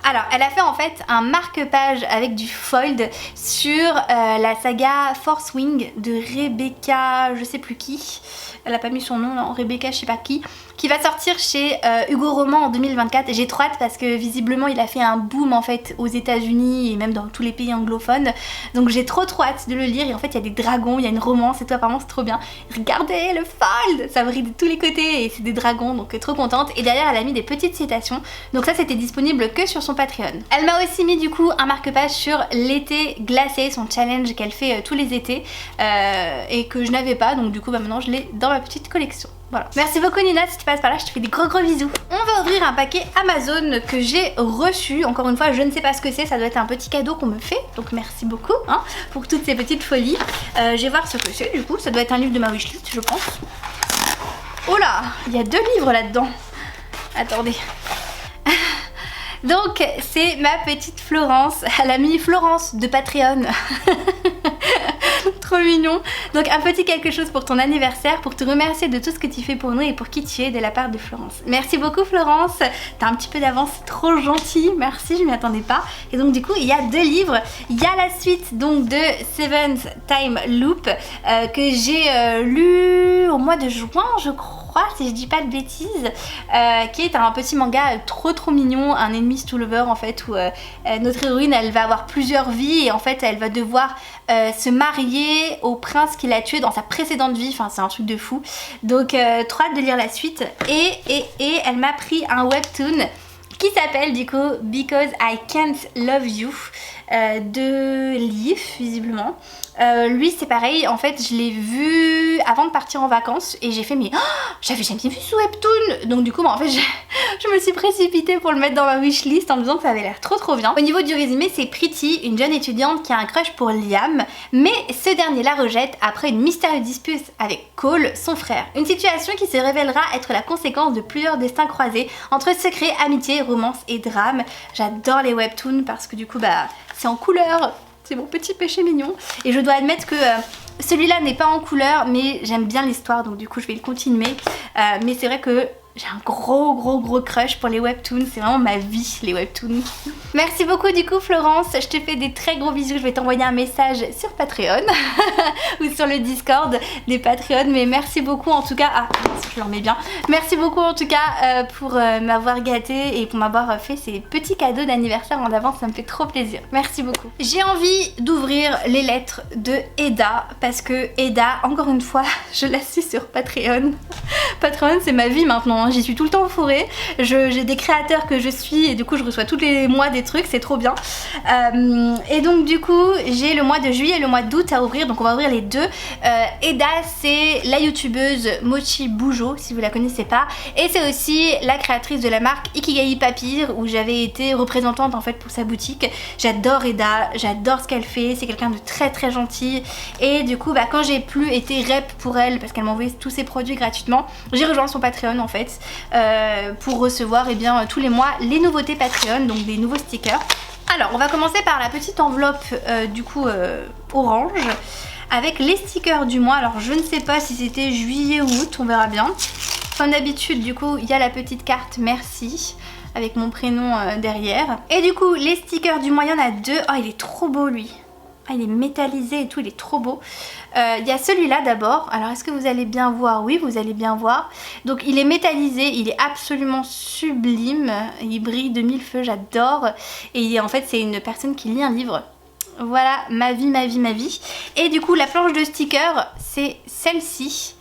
Alors, elle a fait en fait un marque-page avec du fold sur la saga Force Wing de Rebecca, je sais plus qui. Elle a pas mis son nom, non, Rebecca je sais pas qui va sortir chez Hugo Roman en 2024. Et j'ai trop hâte parce que visiblement il a fait un boom en fait aux États-Unis et même dans tous les pays anglophones. Donc j'ai trop hâte de le lire. Et en fait il y a des dragons, il y a une romance et tout, apparemment c'est trop bien. Regardez le fold, ça brille de tous les côtés et c'est des dragons, donc trop contente. Et derrière elle a mis des petites citations. Donc ça c'était disponible que sur son Patreon. Elle m'a aussi mis du coup un marque-page sur l'été glacé, son challenge qu'elle fait tous les étés et que je n'avais pas, donc du coup maintenant je l'ai dans ma petite collection. Voilà. Merci beaucoup Nina, si tu passes par là, je te fais des gros bisous. On va ouvrir un paquet Amazon que j'ai reçu. Encore une fois, je ne sais pas ce que c'est, ça doit être un petit cadeau qu'on me fait. Donc merci beaucoup pour toutes ces petites folies. Je vais voir ce que c'est du coup, ça doit être un livre de ma wishlist je pense. Oh là, il y a 2 livres là-dedans. Attendez. Donc c'est ma petite Florence, elle a mis Florence de Patreon. Trop mignon. Donc un petit quelque chose pour ton anniversaire, pour te remercier de tout ce que tu fais pour nous et pour qui tu es, de la part de Florence. Merci beaucoup Florence, t'as un petit peu d'avance, trop gentil, merci, je m'y attendais pas. Et donc du coup il y a 2 livres, il y a la suite donc de Seventh Time Loop que j'ai lu au mois de juin je crois, si je dis pas de bêtises, qui est un petit manga trop mignon, un enemies to lover en fait, où notre héroïne elle va avoir plusieurs vies et en fait elle va devoir se marier au prince qui l'a tué dans sa précédente vie, enfin c'est un truc de fou. Donc trop hâte de lire la suite, et elle m'a pris un webtoon qui s'appelle du coup Because I Can't Love You de Leaf visiblement. Lui c'est pareil, en fait je l'ai vu avant de partir en vacances et j'ai fait mais j'avais jamais vu ce webtoon, donc du coup en fait je me suis précipitée pour le mettre dans ma wishlist en me disant que ça avait l'air trop bien. Au niveau du résumé, c'est Pretty, une jeune étudiante qui a un crush pour Liam, mais ce dernier la rejette après une mystérieuse dispute avec Cole, son frère. Une situation qui se révélera être la conséquence de plusieurs destins croisés entre secret, amitié, romance et drame. J'adore les webtoons parce que du coup bah c'est en couleur. C'est mon petit péché mignon. Et je dois admettre que Celui-là n'est pas en couleur, mais j'aime bien l'histoire, donc du coup je vais le continuer. Mais c'est vrai que j'ai un gros crush pour les webtoons, c'est vraiment ma vie les webtoons. Merci beaucoup du coup Florence, je te fais des très gros bisous, je vais t'envoyer un message sur Patreon ou sur le Discord des Patreons, mais merci beaucoup en tout cas, je le remets bien, merci beaucoup en tout cas pour m'avoir gâtée et pour m'avoir fait ces petits cadeaux d'anniversaire en avance, ça me fait trop plaisir, merci beaucoup. J'ai envie d'ouvrir les lettres de Eda, parce que Eda, encore une fois, je la suis sur Patreon. Patreon c'est ma vie maintenant, hein. J'y suis tout le temps fourrée, j'ai des créateurs que je suis et du coup je reçois tous les mois des trucs, c'est trop bien. Et donc du coup j'ai le mois de juillet et le mois d'août à ouvrir, donc on va ouvrir les deux. Eda c'est la youtubeuse Mochi Bujo si vous la connaissez pas, et c'est aussi la créatrice de la marque Ikigai Papyr où j'avais été représentante en fait pour sa boutique. J'adore Eda, j'adore ce qu'elle fait, c'est quelqu'un de très gentil, et du coup quand j'ai plus été rep pour elle parce qu'elle m'envoyait tous ses produits gratuitement, j'ai rejoint son Patreon en fait pour recevoir tous les mois les nouveautés Patreon, donc des nouveaux stickers. Alors on va commencer par la petite enveloppe orange avec les stickers du mois. Alors je ne sais pas si c'était juillet ou août, on verra bien. Comme d'habitude du coup il y a la petite carte merci avec mon prénom derrière. Et du coup les stickers du mois, il y en a deux. Oh il est trop beau lui. Il est métallisé et tout, il est trop beau. Il y a celui-là d'abord. Alors est-ce que vous allez bien voir? Oui, vous allez bien voir. Donc il est métallisé, il est absolument sublime. Il brille de mille feux, j'adore. Et en fait c'est une personne qui lit un livre. Voilà, ma vie. Et du coup la planche de stickers c'est celle-ci.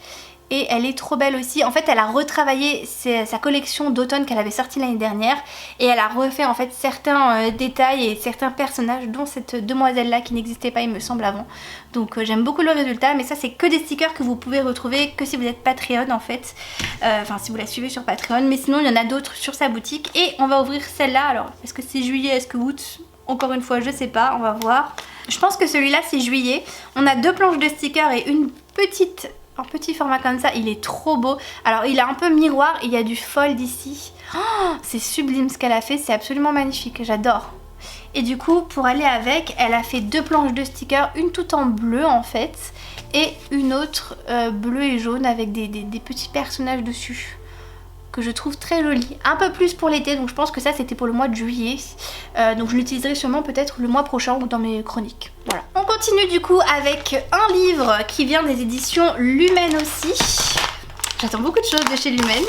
Et elle est trop belle aussi. En fait elle a retravaillé sa collection d'automne qu'elle avait sortie l'année dernière, et elle a refait en fait certains détails et certains personnages, dont cette demoiselle là qui n'existait pas il me semble avant. Donc j'aime beaucoup le résultat, mais ça c'est que des stickers que vous pouvez retrouver que si vous êtes Patreon en fait. Enfin si vous la suivez sur Patreon, mais sinon il y en a d'autres sur sa boutique. Et on va ouvrir celle-là. Alors est-ce que c'est juillet, est-ce que août? Encore une fois je sais pas, on va voir. Je pense que celui-là c'est juillet. On a deux planches de stickers et un petit format comme ça, il est trop beau. Alors il a un peu miroir, il y a du fold ici. Oh, c'est sublime ce qu'elle a fait, c'est absolument magnifique, j'adore. Et du coup pour aller avec, elle a fait deux planches de stickers, une toute en bleu en fait, et une autre bleu et jaune avec des petits personnages dessus, que je trouve très joli. Un peu plus pour l'été, donc je pense que ça c'était pour le mois de juillet. Donc je l'utiliserai sûrement peut-être le mois prochain ou dans mes chroniques. Voilà. On continue du coup avec un livre qui vient des éditions Lumen aussi. J'attends beaucoup de choses de chez Lumen.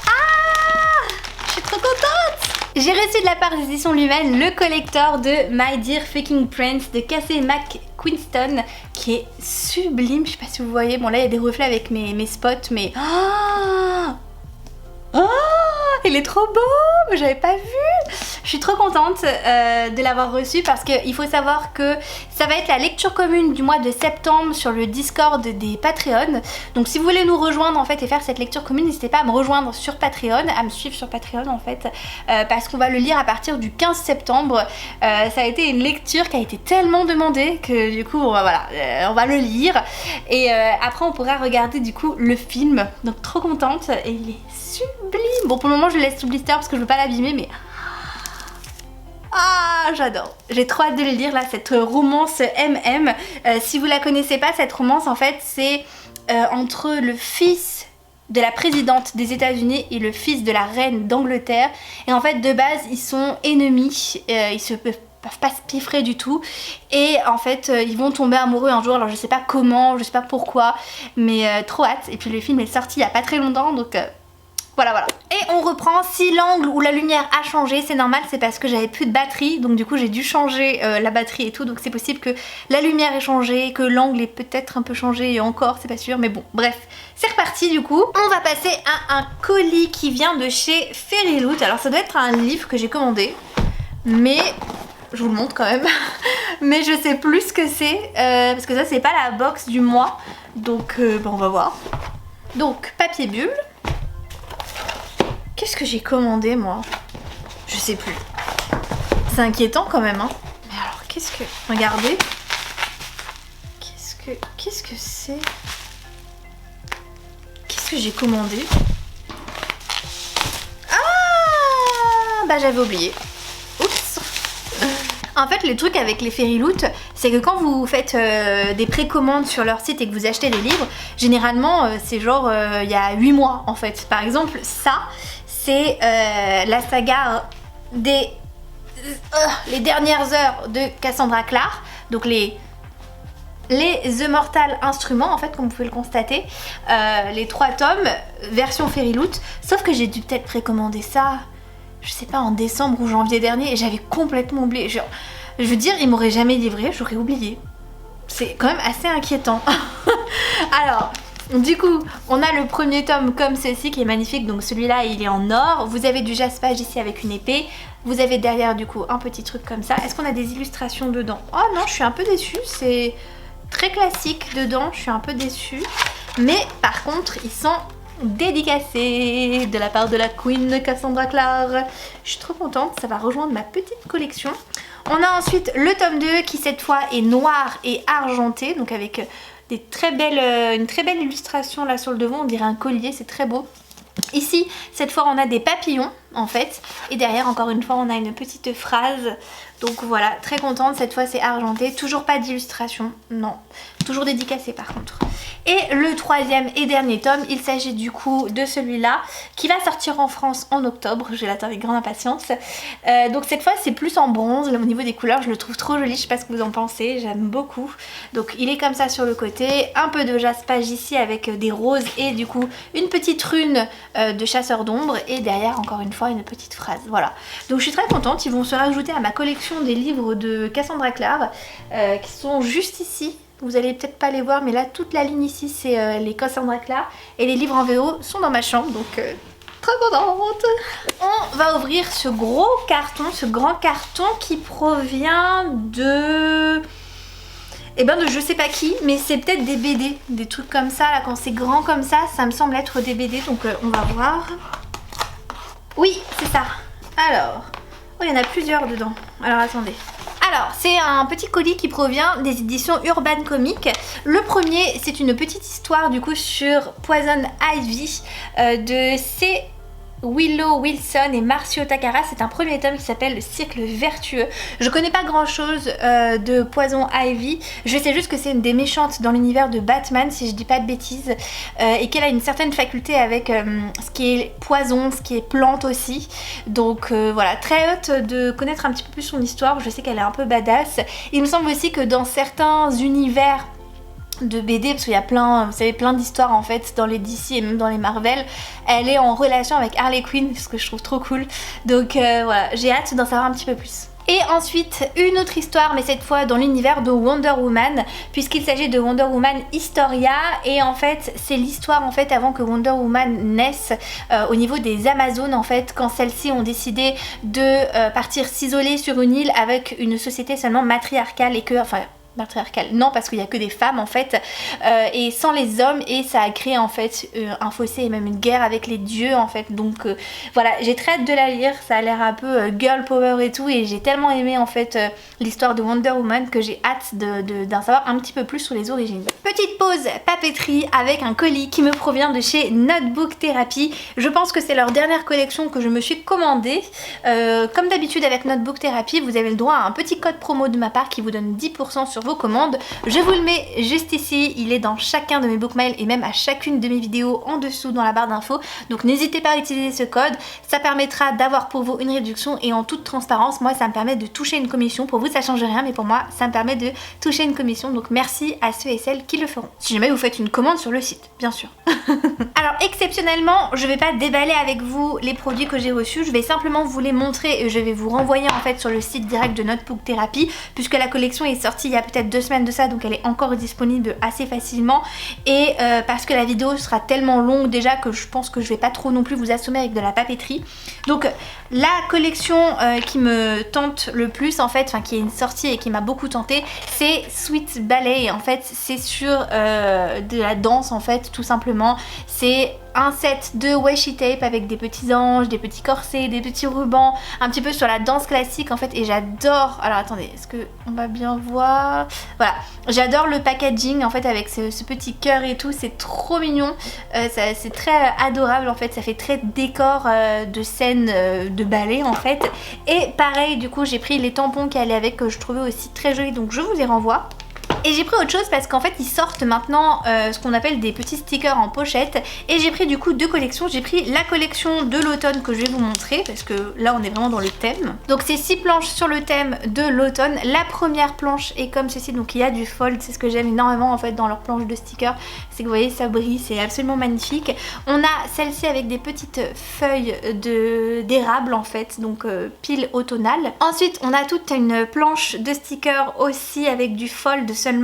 Ah, je suis trop contente. J'ai reçu de la part des éditions Lumen le collector de My Dear Fucking Prince de Casey McQuiston, qui est sublime. Je sais pas si vous voyez, bon là il y a des reflets avec mes spots, mais il est trop beau, mais j'avais pas vu. Je suis trop contente de l'avoir reçu, parce qu'il faut savoir que ça va être la lecture commune du mois de septembre sur le Discord des Patreons. Donc si vous voulez nous rejoindre en fait et faire cette lecture commune, n'hésitez pas à me rejoindre sur Patreon, à me suivre sur Patreon en fait, parce qu'on va le lire à partir du 15 septembre. Ça a été une lecture qui a été tellement demandée que du coup on va le lire, et après on pourra regarder du coup le film. Donc trop contente, et il est sublime. Bon pour le moment je le laisse sous blister parce que je veux pas l'abîmer, mais j'adore. J'ai trop hâte de le lire là, cette romance MM. Si vous la connaissez pas, cette romance en fait c'est entre le fils de la présidente des États-Unis et le fils de la reine d'Angleterre, et en fait de base ils sont ennemis, ils se peuvent pas se piffrer du tout, et en fait ils vont tomber amoureux un jour. Alors je sais pas comment, je sais pas pourquoi, mais trop hâte. Et puis le film est sorti il y a pas très longtemps, donc voilà. Et on reprend. Si l'angle ou la lumière a changé, c'est normal, c'est parce que j'avais plus de batterie, donc du coup j'ai dû changer la batterie et tout, donc c'est possible que la lumière ait changé, que l'angle ait peut-être un peu changé, et encore c'est pas sûr, mais bon bref, c'est reparti. Du coup on va passer à un colis qui vient de chez Fairyloot. Alors ça doit être un livre que j'ai commandé, mais je vous le montre quand même mais je sais plus ce que c'est, parce que ça c'est pas la box du mois, donc on va voir. Donc papier bulle. Qu'est-ce que j'ai commandé moi? Je sais plus. C'est inquiétant quand même, hein. Mais alors qu'est-ce que... Regardez. Qu'est-ce que c'est? Qu'est-ce que j'ai commandé? Ah, bah j'avais oublié. Oups. En fait, le truc avec les Fairyloot, c'est que quand vous faites des précommandes sur leur site et que vous achetez des livres, généralement c'est genre il y a 8 mois en fait. Par exemple, ça, c'est la saga des les dernières heures de Cassandra Clare, donc les The Mortal Instruments en fait, comme vous pouvez le constater, les 3 tomes version Fairyloot, sauf que j'ai dû peut-être précommander ça, je sais pas, en décembre ou janvier dernier, et j'avais complètement oublié. Je veux dire, ils m'auraient jamais livré, j'aurais oublié. C'est quand même assez inquiétant. Alors, du coup, on a le premier tome comme ceci qui est magnifique, donc celui-là il est en or. Vous avez du jaspage ici avec une épée. Vous avez derrière du coup un petit truc comme ça. Est-ce qu'on a des illustrations dedans? Oh non, je suis un peu déçue, c'est très classique dedans, je suis un peu déçue. Mais par contre, ils sont dédicacés de la part de la Queen Cassandra Clare. Je suis trop contente, ça va rejoindre ma petite collection. On a ensuite le tome 2 qui cette fois est noir et argenté, donc avec une très belle illustration là sur le devant, on dirait un collier, c'est très beau. Ici, cette fois on a des papillons en fait, et derrière encore une fois on a une petite phrase. Donc voilà, très contente, cette fois c'est argenté, toujours pas d'illustration, non, toujours dédicacé par contre. Et le troisième et dernier tome, il s'agit du coup de celui-là qui va sortir en France en octobre, je l'attends avec grande impatience. Donc cette fois c'est plus en bronze, là, au niveau des couleurs je le trouve trop joli, je sais pas ce que vous en pensez, j'aime beaucoup. Donc il est comme ça sur le côté, un peu de jaspage ici avec des roses et du coup une petite rune de chasseur d'ombre, et derrière encore une fois une petite phrase, voilà. Donc je suis très contente, ils vont se rajouter à ma collection des livres de Cassandra Clare qui sont juste ici. Vous allez peut-être pas les voir, mais là toute la ligne ici c'est les Cassandra Clare, et les livres en VO sont dans ma chambre, donc très contente. On va ouvrir ce gros carton, ce grand carton qui provient de... Eh ben de je sais pas qui, mais c'est peut-être des BD, des trucs comme ça, là quand c'est grand comme ça me semble être des BD, donc on va voir. Oui, c'est ça. Alors, oh il y en a plusieurs dedans, alors attendez. Alors, c'est un petit colis qui provient des éditions Urban Comics. Le premier, c'est une petite histoire du coup sur Poison Ivy de C. Willow Wilson et Marcio Takara. C'est un premier tome qui s'appelle Le Cercle Vertueux. Je connais pas grand chose de Poison Ivy, je sais juste que c'est une des méchantes dans l'univers de Batman si je dis pas de bêtises, et qu'elle a une certaine faculté avec ce qui est poison, ce qui est plante aussi. Donc voilà, très hâte de connaître un petit peu plus son histoire, je sais qu'elle est un peu badass. Il me semble aussi que dans certains univers de BD, parce qu'il y a plein, vous savez, plein d'histoires en fait dans les DC et même dans les Marvel, elle est en relation avec Harley Quinn, ce que je trouve trop cool. Donc voilà, j'ai hâte d'en savoir un petit peu plus. Et ensuite une autre histoire, mais cette fois dans l'univers de Wonder Woman, puisqu'il s'agit de Wonder Woman Historia, et en fait c'est l'histoire en fait avant que Wonder Woman naisse, au niveau des Amazones en fait, quand celles-ci ont décidé de partir s'isoler sur une île avec une société seulement matriarcale, et que, enfin matriarcale, non, parce qu'il n'y a que des femmes en fait, et sans les hommes, et ça a créé en fait un fossé et même une guerre avec les dieux en fait. Donc voilà, j'ai très hâte de la lire, ça a l'air un peu girl power et tout, et j'ai tellement aimé en fait l'histoire de Wonder Woman que j'ai hâte d'en savoir un petit peu plus sur les origines. Petite pause papeterie avec un colis qui me provient de chez Notebook Therapy. Je pense que c'est leur dernière collection que je me suis commandée. Comme d'habitude avec Notebook Therapy, vous avez le droit à un petit code promo de ma part qui vous donne 10% sur vos commandes. Je vous le mets juste ici, il est dans chacun de mes bookmails et même à chacune de mes vidéos en dessous dans la barre d'infos. Donc n'hésitez pas à utiliser ce code, ça permettra d'avoir pour vous une réduction, et en toute transparence, moi ça me permet de toucher une commission. Pour vous ça change rien, mais pour moi ça me permet de toucher une commission, donc merci à ceux et celles qui le feront. Si jamais vous faites une commande sur le site, bien sûr. Alors exceptionnellement, je vais pas déballer avec vous les produits que j'ai reçus, je vais simplement vous les montrer et je vais vous renvoyer en fait sur le site direct de Notebook Therapy, puisque la collection est sortie il y a peut-être 2 semaines de ça, donc elle est encore disponible assez facilement, et parce que la vidéo sera tellement longue déjà que je pense que je vais pas trop non plus vous assommer avec de la papeterie. Donc la collection qui me tente le plus en fait, enfin qui est une sortie et qui m'a beaucoup tenté, c'est Sweet Ballet. En fait c'est sur de la danse en fait, tout simplement. vraiment. C'est un set de washi tape avec des petits anges, des petits corsets, des petits rubans, un petit peu sur la danse classique en fait, et j'adore. Alors attendez, est-ce que on va bien voir? Voilà, j'adore le packaging en fait avec ce petit cœur et tout, c'est trop mignon, c'est très adorable en fait, ça fait très décor de scène de ballet en fait. Et pareil, du coup j'ai pris les tampons qui allaient avec, que je trouvais aussi très jolis, donc je vous les renvoie. Et j'ai pris autre chose parce qu'en fait ils sortent maintenant ce qu'on appelle des petits stickers en pochette. Et j'ai pris du coup deux collections. J'ai pris la collection de l'automne que je vais vous montrer parce que là on est vraiment dans le thème. Donc c'est 6 planches sur le thème de l'automne. La première planche est comme ceci, donc il y a du fold. C'est ce que j'aime énormément en fait dans leurs planches de stickers. C'est que vous voyez ça brille, c'est absolument magnifique. On a celle-ci avec des petites feuilles d'érable en fait, donc pile automnale. Ensuite on a toute une planche de stickers aussi avec du fold seulement.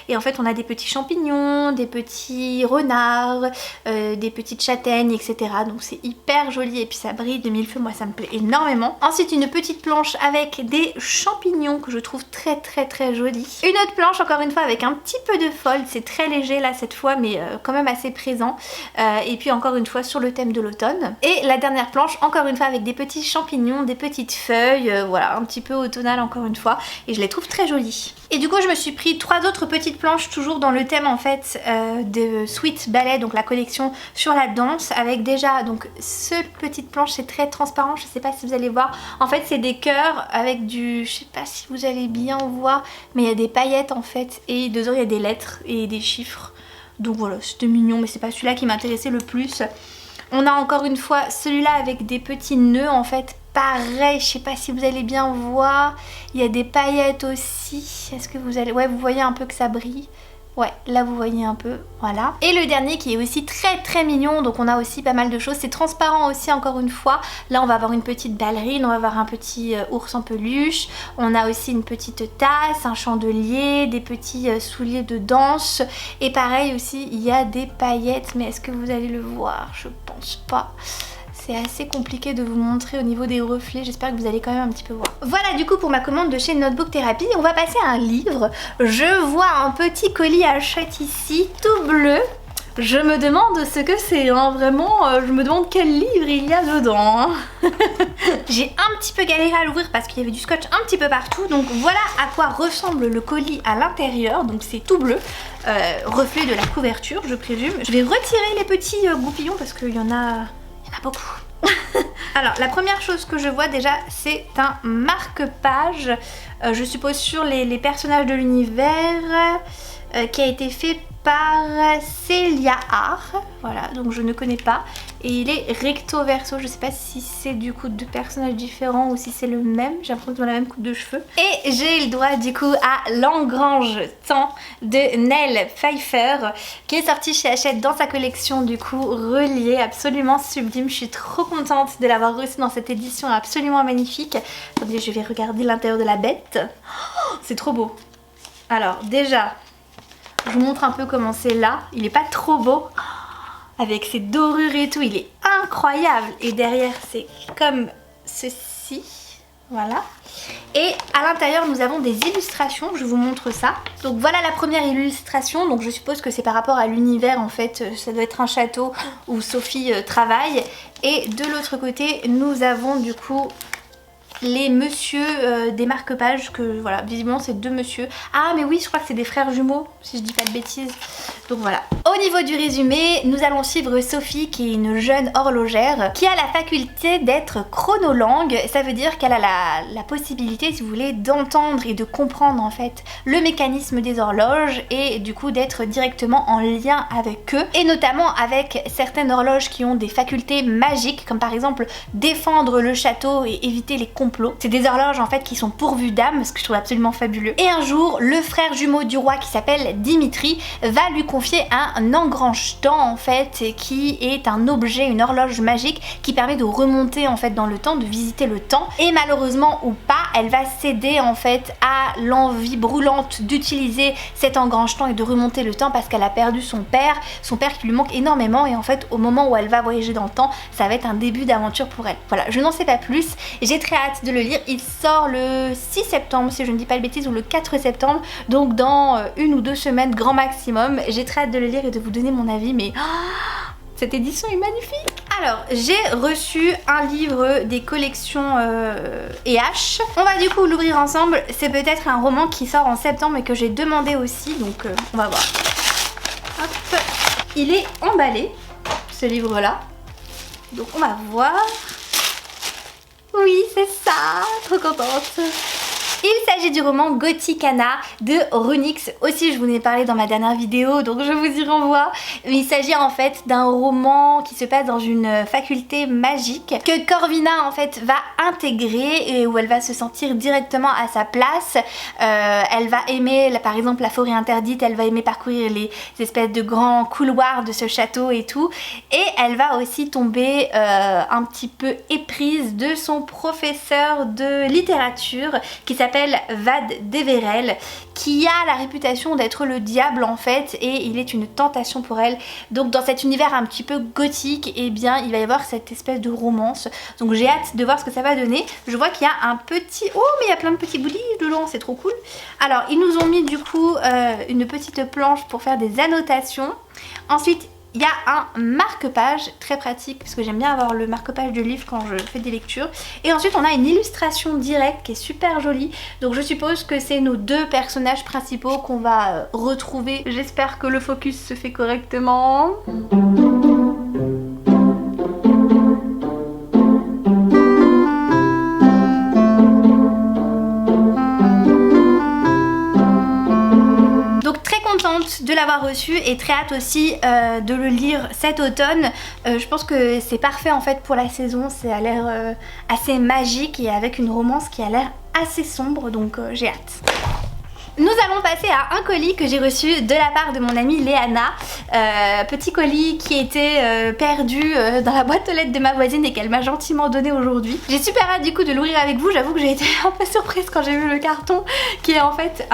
Et en fait on a des petits champignons, des petits renards, des petites châtaignes, etc. Donc c'est hyper joli et puis ça brille de mille feux, moi ça me plaît énormément. Ensuite une petite planche avec des champignons que je trouve très jolie. Une autre planche encore une fois avec un petit peu de fold, c'est très léger là cette fois mais quand même assez présent. Et puis encore une fois sur le thème de l'automne. Et la dernière planche encore une fois avec des petits champignons, des petites feuilles, voilà un petit peu automnal encore une fois. Et je les trouve très jolies. Et du coup je me suis pris 3 autres petites planches toujours dans le thème en fait de Sweet Ballet, donc la collection sur la danse, avec déjà donc cette petite planche, c'est très transparent, je sais pas si vous allez voir, en fait c'est des cœurs avec du, je sais pas si vous allez bien voir, mais il y a des paillettes en fait et dedans il y a des lettres et des chiffres, donc voilà c'était mignon, mais c'est pas celui-là qui m'intéressait le plus. On a encore une fois celui-là avec des petits nœuds en fait. Pareil, je sais pas si vous allez bien voir, il y a des paillettes aussi, est-ce que vous allez... Ouais, vous voyez un peu que ça brille. Ouais, là vous voyez un peu, voilà. Et le dernier qui est aussi très mignon, donc on a aussi pas mal de choses, c'est transparent aussi encore une fois. Là on va avoir une petite ballerine, on va avoir un petit ours en peluche, on a aussi une petite tasse, un chandelier, des petits souliers de danse. Et pareil aussi, il y a des paillettes, mais est-ce que vous allez le voir? Je pense pas. C'est assez compliqué de vous montrer au niveau des reflets, j'espère que vous allez quand même un petit peu voir. Voilà du coup pour ma commande de chez Notebook Therapy. On va passer à un livre. Je vois un petit colis Hachette ici, tout bleu. Je me demande ce que c'est, hein. Vraiment, je me demande quel livre il y a dedans. Hein. J'ai un petit peu galéré à l'ouvrir parce qu'il y avait du scotch un petit peu partout. Donc voilà à quoi ressemble le colis à l'intérieur. Donc c'est tout bleu, reflet de la couverture je présume. Je vais retirer les petits goupillons parce qu'il y en a beaucoup. Alors la première chose que je vois déjà c'est un marque-page, je suppose sur les personnages de l'univers, qui a été fait par Celia Art, voilà, donc je ne connais pas, et il est recto verso, je sais pas si c'est du coup deux personnages différents ou si c'est le même, j'ai l'impression qu'ils ont la même coupe de cheveux. Et j'ai le droit du coup à L'Engrange Temps de Nell Pfeiffer, qui est sorti chez Hachette dans sa collection du coup reliée, absolument sublime, je suis trop contente de l'avoir reçu dans cette édition absolument magnifique. Attendez, je vais regarder l'intérieur de la bête, oh, c'est trop beau. Alors déjà, je vous montre un peu comment c'est là, il est pas trop beau, avec ses dorures et tout, il est incroyable. Et derrière c'est comme ceci, voilà. Et à l'intérieur nous avons des illustrations, je vous montre ça. Donc voilà la première illustration, donc je suppose que c'est par rapport à l'univers en fait, ça doit être un château où Sophie travaille. Et de l'autre côté nous avons du coup les messieurs des marque-pages, que voilà, visiblement c'est deux messieurs. Ah mais oui, je crois que c'est des frères jumeaux, si je dis pas de bêtises. Donc voilà. Au niveau du résumé, nous allons suivre Sophie qui est une jeune horlogère qui a la faculté d'être chronolangue. Ça veut dire qu'elle a la possibilité, si vous voulez, d'entendre et de comprendre en fait le mécanisme des horloges et du coup d'être directement en lien avec eux. Et notamment avec certaines horloges qui ont des facultés magiques, comme par exemple défendre le château et éviter les complots. C'est des horloges en fait qui sont pourvues d'âme, ce que je trouve absolument fabuleux. Et un jour, le frère jumeau du roi qui s'appelle Dimitri va lui confier un engrange temps en fait, qui est un objet, une horloge magique qui permet de remonter en fait dans le temps, de visiter le temps. Et malheureusement ou pas, elle va céder en fait à l'envie brûlante d'utiliser cet engrange temps et de remonter le temps parce qu'elle a perdu son père qui lui manque énormément. Et en fait au moment où elle va voyager dans le temps, ça va être un début d'aventure pour elle. Voilà, je n'en sais pas plus, j'ai très hâte de le lire. Il sort le 6 septembre si je ne dis pas de bêtises, ou le 4 septembre, donc dans 1 ou 2 semaines grand maximum. J'ai très hâte de le lire et de vous donner mon avis, mais Cette édition est magnifique. Alors, j'ai reçu un livre des collections EH. On va du coup l'ouvrir ensemble. C'est peut-être un roman qui sort en septembre et que j'ai demandé aussi, donc on va voir. Hop. Il est emballé, ce livre-là. Donc on va voir. Oui, c'est ça. Trop contente. Il s'agit du roman Gothicana de Runix. Aussi, je vous en ai parlé dans ma dernière vidéo, donc je vous y renvoie. Il s'agit en fait d'un roman qui se passe dans une faculté magique que Corvina en fait va intégrer et où elle va se sentir directement à sa place. Elle va aimer, par exemple, la forêt interdite, elle va aimer parcourir les espèces de grands couloirs de ce château et tout. Et elle va aussi tomber un petit peu éprise de son professeur de littérature qui s'appelle Vad Deverel, qui a la réputation d'être le diable en fait, et il est une tentation pour elle. Donc dans cet univers un petit peu gothique, et eh bien il va y avoir cette espèce de romance. Donc j'ai hâte de voir ce que ça va donner. Je vois qu'il y a un petit... Oh, mais il y a plein de petits goodies dedans, c'est trop cool. Alors ils nous ont mis du coup une petite planche pour faire des annotations. Ensuite il y a un marque-page très pratique parce que j'aime bien avoir le marque-page de livre quand je fais des lectures. Et ensuite on a une illustration directe qui est super jolie. Donc je suppose que c'est nos deux personnages principaux qu'on va retrouver. J'espère que le focus se fait correctement. De l'avoir reçu et très hâte aussi de le lire cet automne. Je pense que c'est parfait en fait pour la saison, ça a l'air assez magique et avec une romance qui a l'air assez sombre, donc j'ai hâte. Nous allons passer à un colis que j'ai reçu de la part de mon amie Léana. Petit colis qui était perdu dans la boîte aux lettres de ma voisine et qu'elle m'a gentiment donné aujourd'hui. J'ai super hâte du coup de l'ouvrir avec vous. J'avoue que j'ai été un peu surprise quand j'ai vu le carton qui est en fait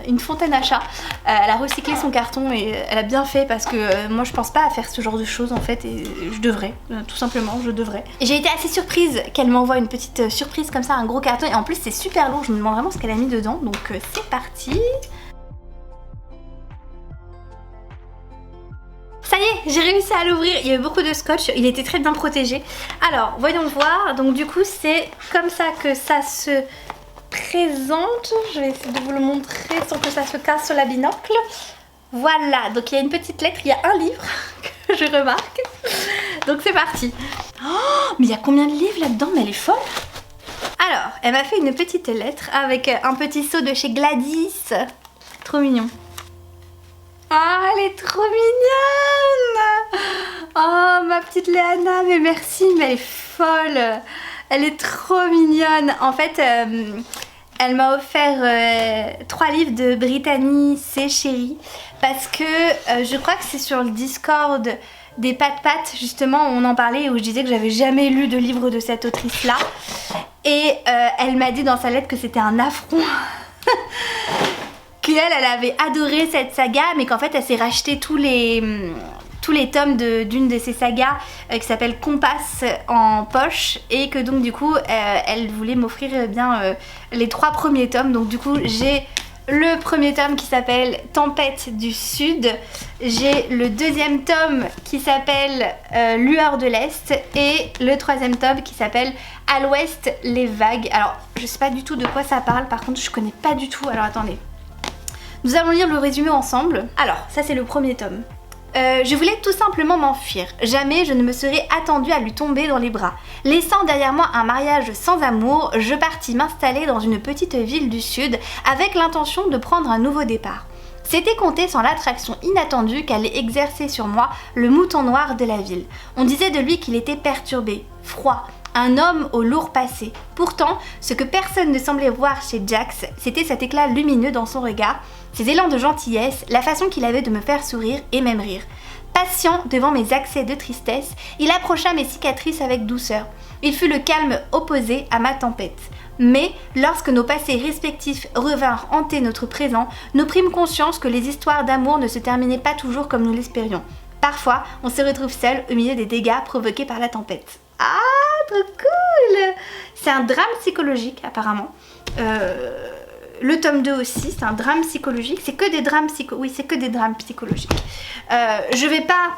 une fontaine à chat. Elle a recyclé son carton et elle a bien fait parce que moi je pense pas à faire ce genre de choses en fait et je devrais, tout simplement je devrais. J'ai été assez surprise qu'elle m'envoie une petite surprise comme ça, un gros carton, et en plus c'est super lourd, je me demande vraiment ce qu'elle a mis dedans, donc c'est parti. Ça y est, j'ai réussi à l'ouvrir, il y avait beaucoup de scotch, il était très bien protégé. Alors, voyons voir, donc du coup c'est comme ça que ça se présente. Je vais essayer de vous le montrer sans que ça se casse sur la binocle. Voilà, donc il y a une petite lettre, il y a un livre que je remarque. Donc c'est parti. Oh, mais il y a combien de livres là-dedans? Mais elle est folle. Alors, elle m'a fait une petite lettre avec un petit seau de chez Gladys. Trop mignon. Ah, elle est trop mignonne. Oh, ma petite Léana, mais merci, mais elle est folle. Elle est trop mignonne. En fait, elle m'a offert 3 livres de Brittany C'est Chérie. Parce que je crois que c'est sur le Discord des Pat justement où on en parlait, où je disais que j'avais jamais lu de livre de cette autrice là. Et elle m'a dit dans sa lettre que c'était un affront. Elle avait adoré cette saga, mais qu'en fait elle s'est racheté tous les tomes d'une de ces sagas qui s'appelle Compass en poche, et que donc du coup elle voulait m'offrir bien les 3 premiers tomes. Donc du coup j'ai le premier tome qui s'appelle Tempête du Sud, j'ai le 2e tome qui s'appelle Lueur de l'Est, et le 3e tome qui s'appelle À l'Ouest les vagues. Alors je sais pas du tout de quoi ça parle, par contre je connais pas du tout, alors attendez. Nous allons lire le résumé ensemble. Alors, ça c'est le premier tome. Je voulais tout simplement m'enfuir. Jamais je ne me serais attendue à lui tomber dans les bras. Laissant derrière moi un mariage sans amour, je partis m'installer dans une petite ville du sud avec l'intention de prendre un nouveau départ. C'était compter sans l'attraction inattendue qu'allait exercer sur moi le mouton noir de la ville. On disait de lui qu'il était perturbé, froid, un homme au lourd passé. Pourtant, ce que personne ne semblait voir chez Jax, c'était cet éclat lumineux dans son regard, ses élans de gentillesse, la façon qu'il avait de me faire sourire et même rire. Patient devant mes accès de tristesse, il approcha mes cicatrices avec douceur. Il fut le calme opposé à ma tempête. Mais, lorsque nos passés respectifs revinrent hanter notre présent, nous prîmes conscience que les histoires d'amour ne se terminaient pas toujours comme nous l'espérions. Parfois, on se retrouve seul au milieu des dégâts provoqués par la tempête. Ah, trop cool! C'est un drame psychologique apparemment. Le tome 2 aussi, c'est un drame psychologique. C'est que des drames psychologiques. Je vais pas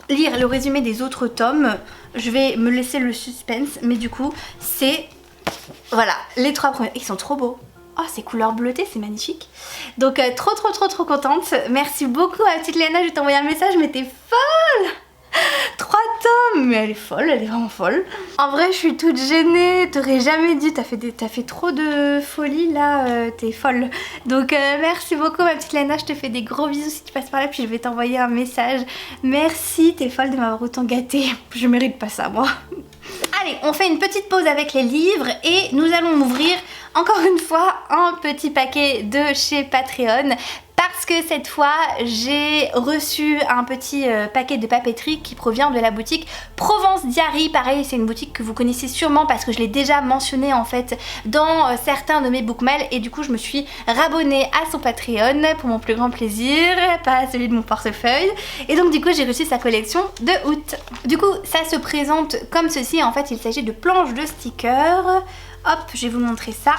lire le résumé des autres tomes. Je vais me laisser le suspense, mais du coup c'est... Voilà, les 3 premiers. Ils sont trop beaux. Oh, c'est couleur bleutée, c'est magnifique. Donc trop contente. Merci beaucoup à petite Léna, je vais t'envoyer un message, mais t'es folle. 3 tomes, mais elle est folle, elle est vraiment folle. En vrai, je suis toute gênée, t'aurais jamais dit, t'as fait trop de folie là, t'es folle. Donc merci beaucoup ma petite Léna, je te fais des gros bisous si tu passes par là, puis je vais t'envoyer un message. Merci, t'es folle de m'avoir autant gâtée, je mérite pas ça moi. Allez, on fait une petite pause avec les livres et nous allons ouvrir encore une fois un petit paquet de chez Patreon. Parce que cette fois j'ai reçu un petit paquet de papeterie qui provient de la boutique Provence Diary. Pareil, c'est une boutique que vous connaissez sûrement parce que je l'ai déjà mentionné en fait dans certains de mes bookmails, et du coup je me suis rabonnée à son Patreon pour mon plus grand plaisir, pas celui de mon portefeuille, et donc du coup j'ai reçu sa collection de août. Du coup ça se présente comme ceci, en fait il s'agit de planches de stickers. Hop, je vais vous montrer ça.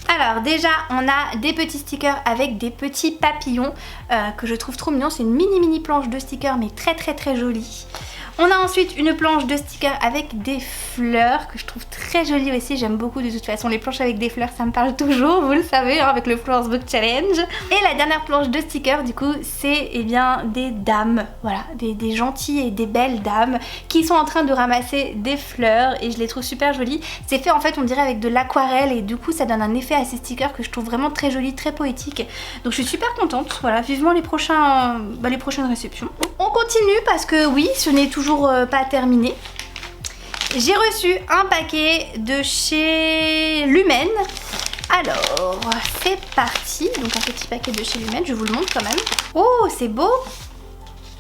Alors déjà on a des petits stickers avec des petits papillons que je trouve trop mignons. C'est une mini planche de stickers mais très jolie. On a ensuite une planche de stickers avec des fleurs que je trouve très jolie aussi. J'aime beaucoup de toute façon les planches avec des fleurs, ça me parle toujours, vous le savez, hein, avec le Flowers Book Challenge. Et la dernière planche de stickers du coup c'est bien des dames, voilà, des gentilles et des belles dames qui sont en train de ramasser des fleurs et je les trouve super jolies. C'est fait en fait on dirait avec de l'aquarelle et du coup ça donne un effet à ces stickers que je trouve vraiment très joli, très poétique. Donc je suis super contente, voilà, vivement les prochaines réceptions. On continue parce que oui, ce n'est toujours pas terminé. J'ai reçu un paquet de chez Lumen. Alors, c'est parti. Donc un petit paquet de chez Lumen, je vous le montre quand même. Oh, c'est beau.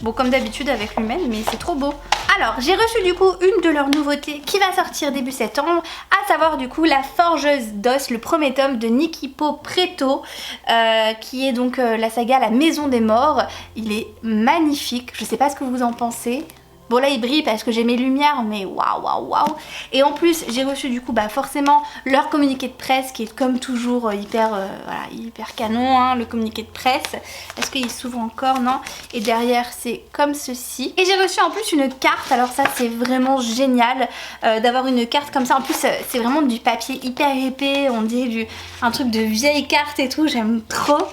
Bon, comme d'habitude avec Lumen, mais c'est trop beau. Alors, j'ai reçu du coup une de leurs nouveautés qui va sortir début septembre, à savoir du coup La Forgeuse d'Os, le premier tome de Nikipo Preto, qui est donc la saga La Maison des Morts. Il est magnifique, je sais pas ce que vous en pensez. Bon là il brille parce que j'ai mes lumières, mais waouh. Et en plus j'ai reçu du coup forcément leur communiqué de presse qui est comme toujours hyper canon, hein, le communiqué de presse. Est-ce qu'il s'ouvre encore? Non. Et derrière c'est comme ceci. Et j'ai reçu en plus une carte, alors ça c'est vraiment génial d'avoir une carte comme ça. En plus c'est vraiment du papier hyper épais, on dirait un truc de vieille carte et tout, j'aime trop.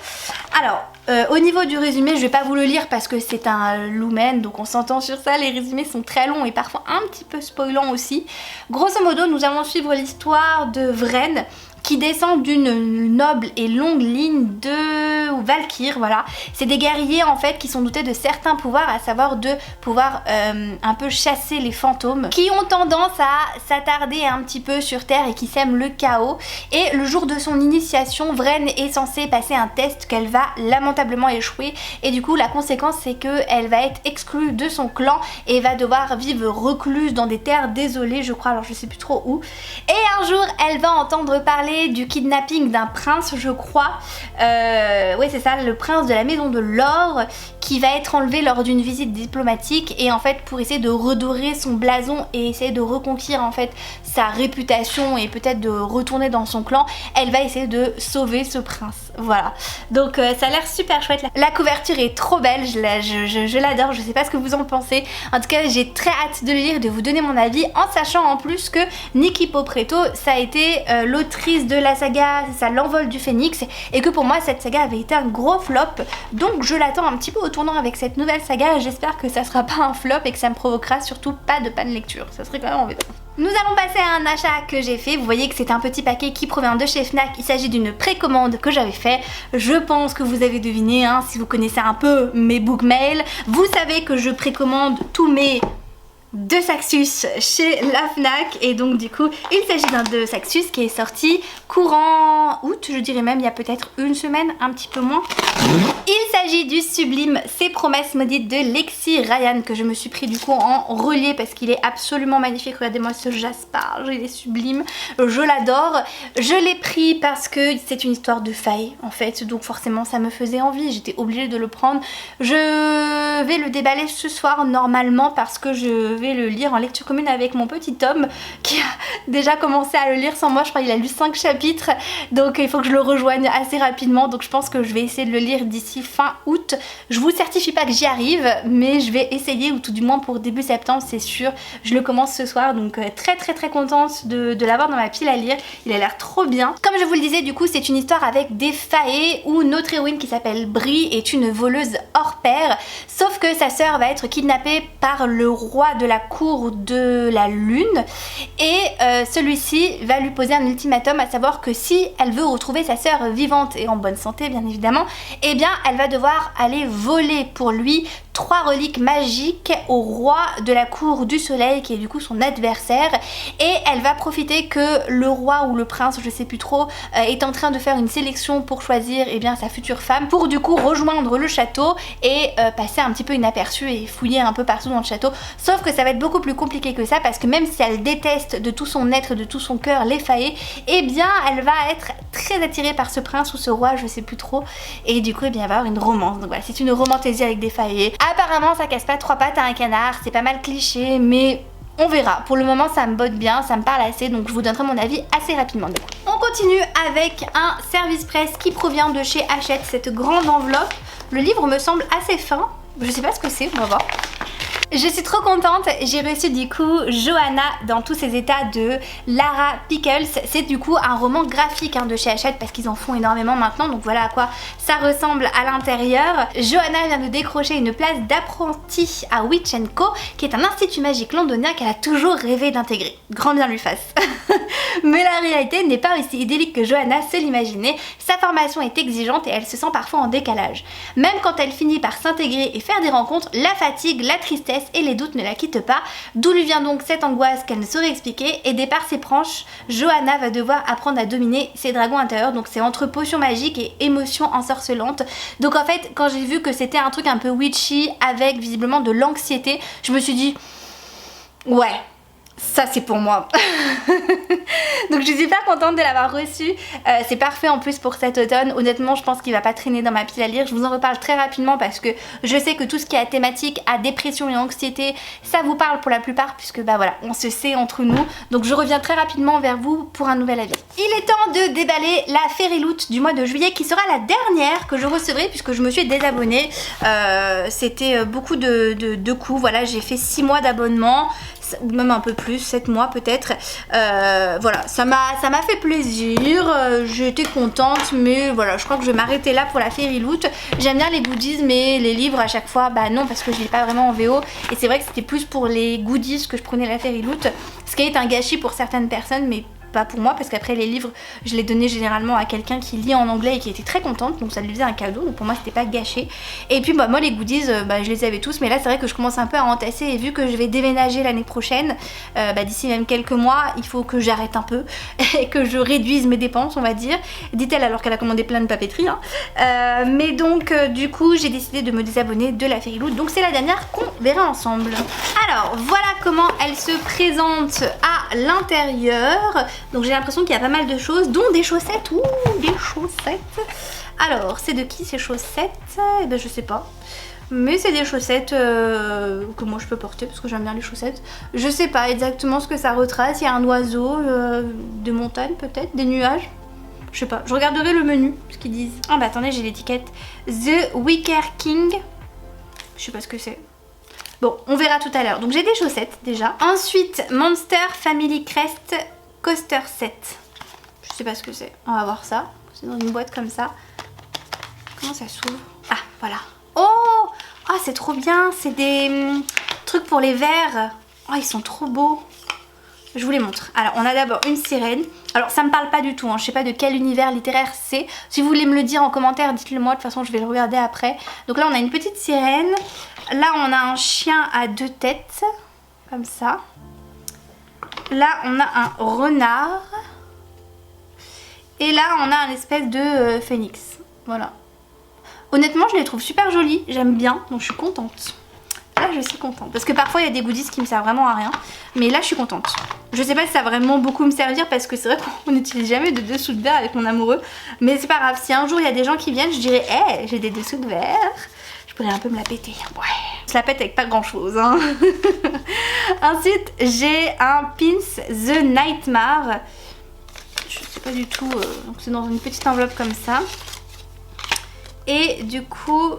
Alors au niveau du résumé, je vais pas vous le lire parce que c'est un Lumen, donc on s'entend sur ça, les résumés sont très longs et parfois un petit peu spoilants aussi. Grosso modo, nous allons suivre l'histoire de Vren qui descend d'une noble et longue ligne de Valkyr, voilà. C'est des guerriers en fait qui sont dotés de certains pouvoirs, à savoir de pouvoir un peu chasser les fantômes qui ont tendance à s'attarder un petit peu sur Terre et qui sèment le chaos. Et le jour de son initiation, Vren est censée passer un test qu'elle va lamentablement échouer et du coup la conséquence c'est qu'elle va être exclue de son clan et va devoir vivre recluse dans des terres désolées, je crois, alors je sais plus trop où. Et un jour elle va entendre parler du kidnapping d'un prince, je crois. Oui c'est ça, le prince de la maison de l'or qui va être enlevé lors d'une visite diplomatique, et en fait pour essayer de redorer son blason et essayer de reconquérir en fait sa réputation et peut-être de retourner dans son clan, elle va essayer de sauver ce prince. Voilà, donc ça a l'air super chouette. La couverture est trop belle, je l'adore, je sais pas ce que vous en pensez. En tout cas j'ai très hâte de le lire et de vous donner mon avis, en sachant en plus que Nikipo Preto ça a été l'autrice de la saga, c'est ça, L'Envol du Phénix, et que pour moi cette saga avait été un gros flop, donc je l'attends un petit peu au tournant avec cette nouvelle saga. J'espère que ça sera pas un flop et que ça me provoquera surtout pas de panne lecture, ça serait quand même embêtant. Nous allons passer à un achat que j'ai fait. Vous voyez que c'est un petit paquet qui provient de chez Fnac. Il s'agit d'une précommande que j'avais fait. Je pense que vous avez deviné, hein, si vous connaissez un peu mes bookmails. Vous savez que je précommande tous mes de Saxus chez la Fnac, et donc du coup il s'agit d'un de Saxus qui est sorti courant août, je dirais même il y a peut-être une semaine, un petit peu moins. Il s'agit du sublime Ces promesses maudites de Lexi Ryan, que je me suis pris du coup en relié parce qu'il est absolument magnifique. Regardez-moi ce Jaspar, il est sublime, je l'adore. Je l'ai pris parce que c'est une histoire de faille en fait, donc forcément ça me faisait envie, j'étais obligée de le prendre. Je vais le déballer ce soir normalement parce que je vais vais le lire en lecture commune avec mon petit Tom qui a déjà commencé à le lire sans moi. Je crois qu'il a lu 5 chapitres, donc il faut que je le rejoigne assez rapidement. Donc je pense que je vais essayer de le lire d'ici fin août. Je vous certifie pas que j'y arrive, mais je vais essayer, ou tout du moins pour début septembre, c'est sûr. Je le commence ce soir, donc très contente de l'avoir dans ma pile à lire. Il a l'air trop bien. Comme je vous le disais, du coup c'est une histoire avec des faées où notre héroïne qui s'appelle Brie est une voleuse hors pair, sauf que sa sœur va être kidnappée par le roi de la cour de la lune et celui-ci va lui poser un ultimatum, à savoir que si elle veut retrouver sa sœur vivante et en bonne santé bien évidemment, eh bien elle va devoir aller voler pour lui 3 reliques magiques au roi de la cour du soleil qui est du coup son adversaire, et elle va profiter que le roi ou le prince, je sais plus trop, est en train de faire une sélection pour choisir eh bien sa future femme, pour du coup rejoindre le château et passer un petit peu inaperçue et fouiller un peu partout dans le château. Sauf que ça va être beaucoup plus compliqué que ça, parce que même si elle déteste de tout son être, de tout son cœur les faées, eh bien elle va être très attirée par ce prince ou ce roi, je sais plus trop, et du coup eh bien elle va avoir une romance. Donc voilà, c'est une romantaisie avec des faées. Apparemment ça casse pas 3 pattes à un canard, c'est pas mal cliché, mais on verra. Pour le moment ça me botte bien, ça me parle assez, donc je vous donnerai mon avis assez rapidement. Du coup. On continue avec un service presse qui provient de chez Hachette, cette grande enveloppe. Le livre me semble assez fin, je sais pas ce que c'est, on va voir. Je suis trop contente, j'ai reçu du coup Johanna dans tous ses états de Lara Pickles. C'est du coup un roman graphique de chez Hachette parce qu'ils en font énormément maintenant, donc voilà à quoi ça ressemble à l'intérieur. Johanna vient de décrocher une place d'apprenti à Witch & Co, qui est un institut magique londonien qu'elle a toujours rêvé d'intégrer. Grand bien lui fasse. Mais la réalité n'est pas aussi idyllique que Johanna se l'imaginait. Sa formation est exigeante et elle se sent parfois en décalage. Même quand elle finit par s'intégrer et faire des rencontres, la fatigue, la tristesse et les doutes ne la quittent pas, d'où lui vient donc cette angoisse qu'elle ne saurait expliquer, et dès par ses branches, Johanna va devoir apprendre à dominer ses dragons intérieurs, donc c'est entre potions magiques et émotions ensorcelantes. Donc en fait, quand j'ai vu que c'était un truc un peu witchy avec visiblement de l'anxiété, je me suis dit ouais, ça c'est pour moi. Donc je suis super contente de l'avoir reçu. C'est parfait en plus pour cet automne. Honnêtement je pense qu'il va pas traîner dans ma pile à lire. Je vous en reparle très rapidement parce que je sais que tout ce qui est thématique à dépression et anxiété, ça vous parle pour la plupart, puisque bah voilà, on se sait entre nous. Donc je reviens très rapidement vers vous pour un nouvel avis. Il est temps de déballer la Fairy Loot du mois de juillet, qui sera la dernière que je recevrai puisque je me suis désabonnée. C'était beaucoup de coûts. Voilà, j'ai fait 6 mois d'abonnement, ou même un peu plus, 7 mois peut-être. Voilà, ça m'a fait plaisir, j'étais contente, mais voilà, je crois que je vais m'arrêter là pour la Fairy Loot. J'aime bien les goodies, mais les livres à chaque fois, bah non, parce que je lis pas vraiment en VO, et c'est vrai que c'était plus pour les goodies que je prenais la Fairy Loot, ce qui est un gâchis pour certaines personnes, mais pas pour moi, parce qu'après les livres je les donnais généralement à quelqu'un qui lit en anglais et qui était très contente, donc ça lui faisait un cadeau, donc pour moi c'était pas gâché. Et puis bah moi les goodies, je les avais tous, mais là c'est vrai que je commence un peu à entasser, et vu que je vais déménager l'année prochaine, d'ici même quelques mois, il faut que j'arrête un peu et que je réduise mes dépenses, on va dire, dit-elle alors qu'elle a commandé plein de papeterie, mais donc du coup j'ai décidé de me désabonner de la Fairy Loot, donc c'est la dernière qu'on verra ensemble. Alors voilà comment elle se présente à l'intérieur. Donc j'ai l'impression qu'il y a pas mal de choses, dont des chaussettes. Ouh, des chaussettes. Alors, c'est de qui ces chaussettes? Eh ben je sais pas. Mais c'est des chaussettes que moi je peux porter parce que j'aime bien les chaussettes. Je sais pas exactement ce que ça retrace. Il y a un oiseau, des montagnes peut-être, des nuages. Je sais pas, je regarderai le menu, ce qu'ils disent. Ah bah attendez, j'ai l'étiquette. The Wicker King. Je sais pas ce que c'est. Bon, on verra tout à l'heure. Donc j'ai des chaussettes déjà. Ensuite, Monster Family Crest Coaster Set. Je sais pas ce que c'est. On va voir ça. C'est dans une boîte comme ça. Comment ça s'ouvre? Ah, voilà. Oh! Ah, c'est trop bien. C'est des trucs pour les verres. Oh, ils sont trop beaux. Je vous les montre. Alors, on a d'abord une sirène. Alors, ça me parle pas du tout. Je sais pas de quel univers littéraire c'est. Si vous voulez me le dire en commentaire, dites-le moi. De toute façon, je vais le regarder après. Donc là, on a une petite sirène. Là, on a un chien à 2 têtes. Comme ça. Là on a un renard. Et là on a un espèce de phénix. Voilà. Honnêtement je les trouve super jolis. J'aime bien. Donc je suis contente. Là je suis contente. Parce que parfois il y a des goodies qui me servent vraiment à rien. Mais là je suis contente. Je sais pas si ça va vraiment beaucoup me servir. Parce que c'est vrai qu'on n'utilise jamais de dessous de verre avec mon amoureux. Mais c'est pas grave. Si un jour il y a des gens qui viennent, je dirais hey, j'ai des dessous de verre. Je pourrais un peu me la péter. Ouais. Je la pète avec pas grand chose. Hein. Ensuite, j'ai un pins The Nightmare. Je sais pas du tout. Donc c'est dans une petite enveloppe comme ça. Et du coup,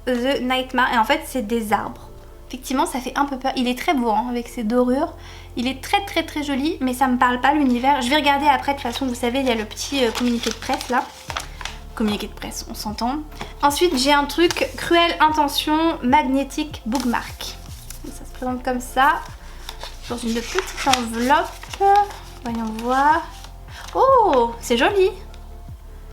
The Nightmare. Et en fait, c'est des arbres. Effectivement, ça fait un peu peur. Il est très beau hein, avec ses dorures. Il est très joli, mais ça me parle pas l'univers. Je vais regarder après. De toute façon, vous savez, il y a le petit communiqué de presse là. Communiqué de presse, on s'entend. Ensuite, j'ai un truc Cruelle Intention Magnétique Bookmark. Ça se présente comme ça, dans une petite enveloppe. Voyons voir. Oh, c'est joli.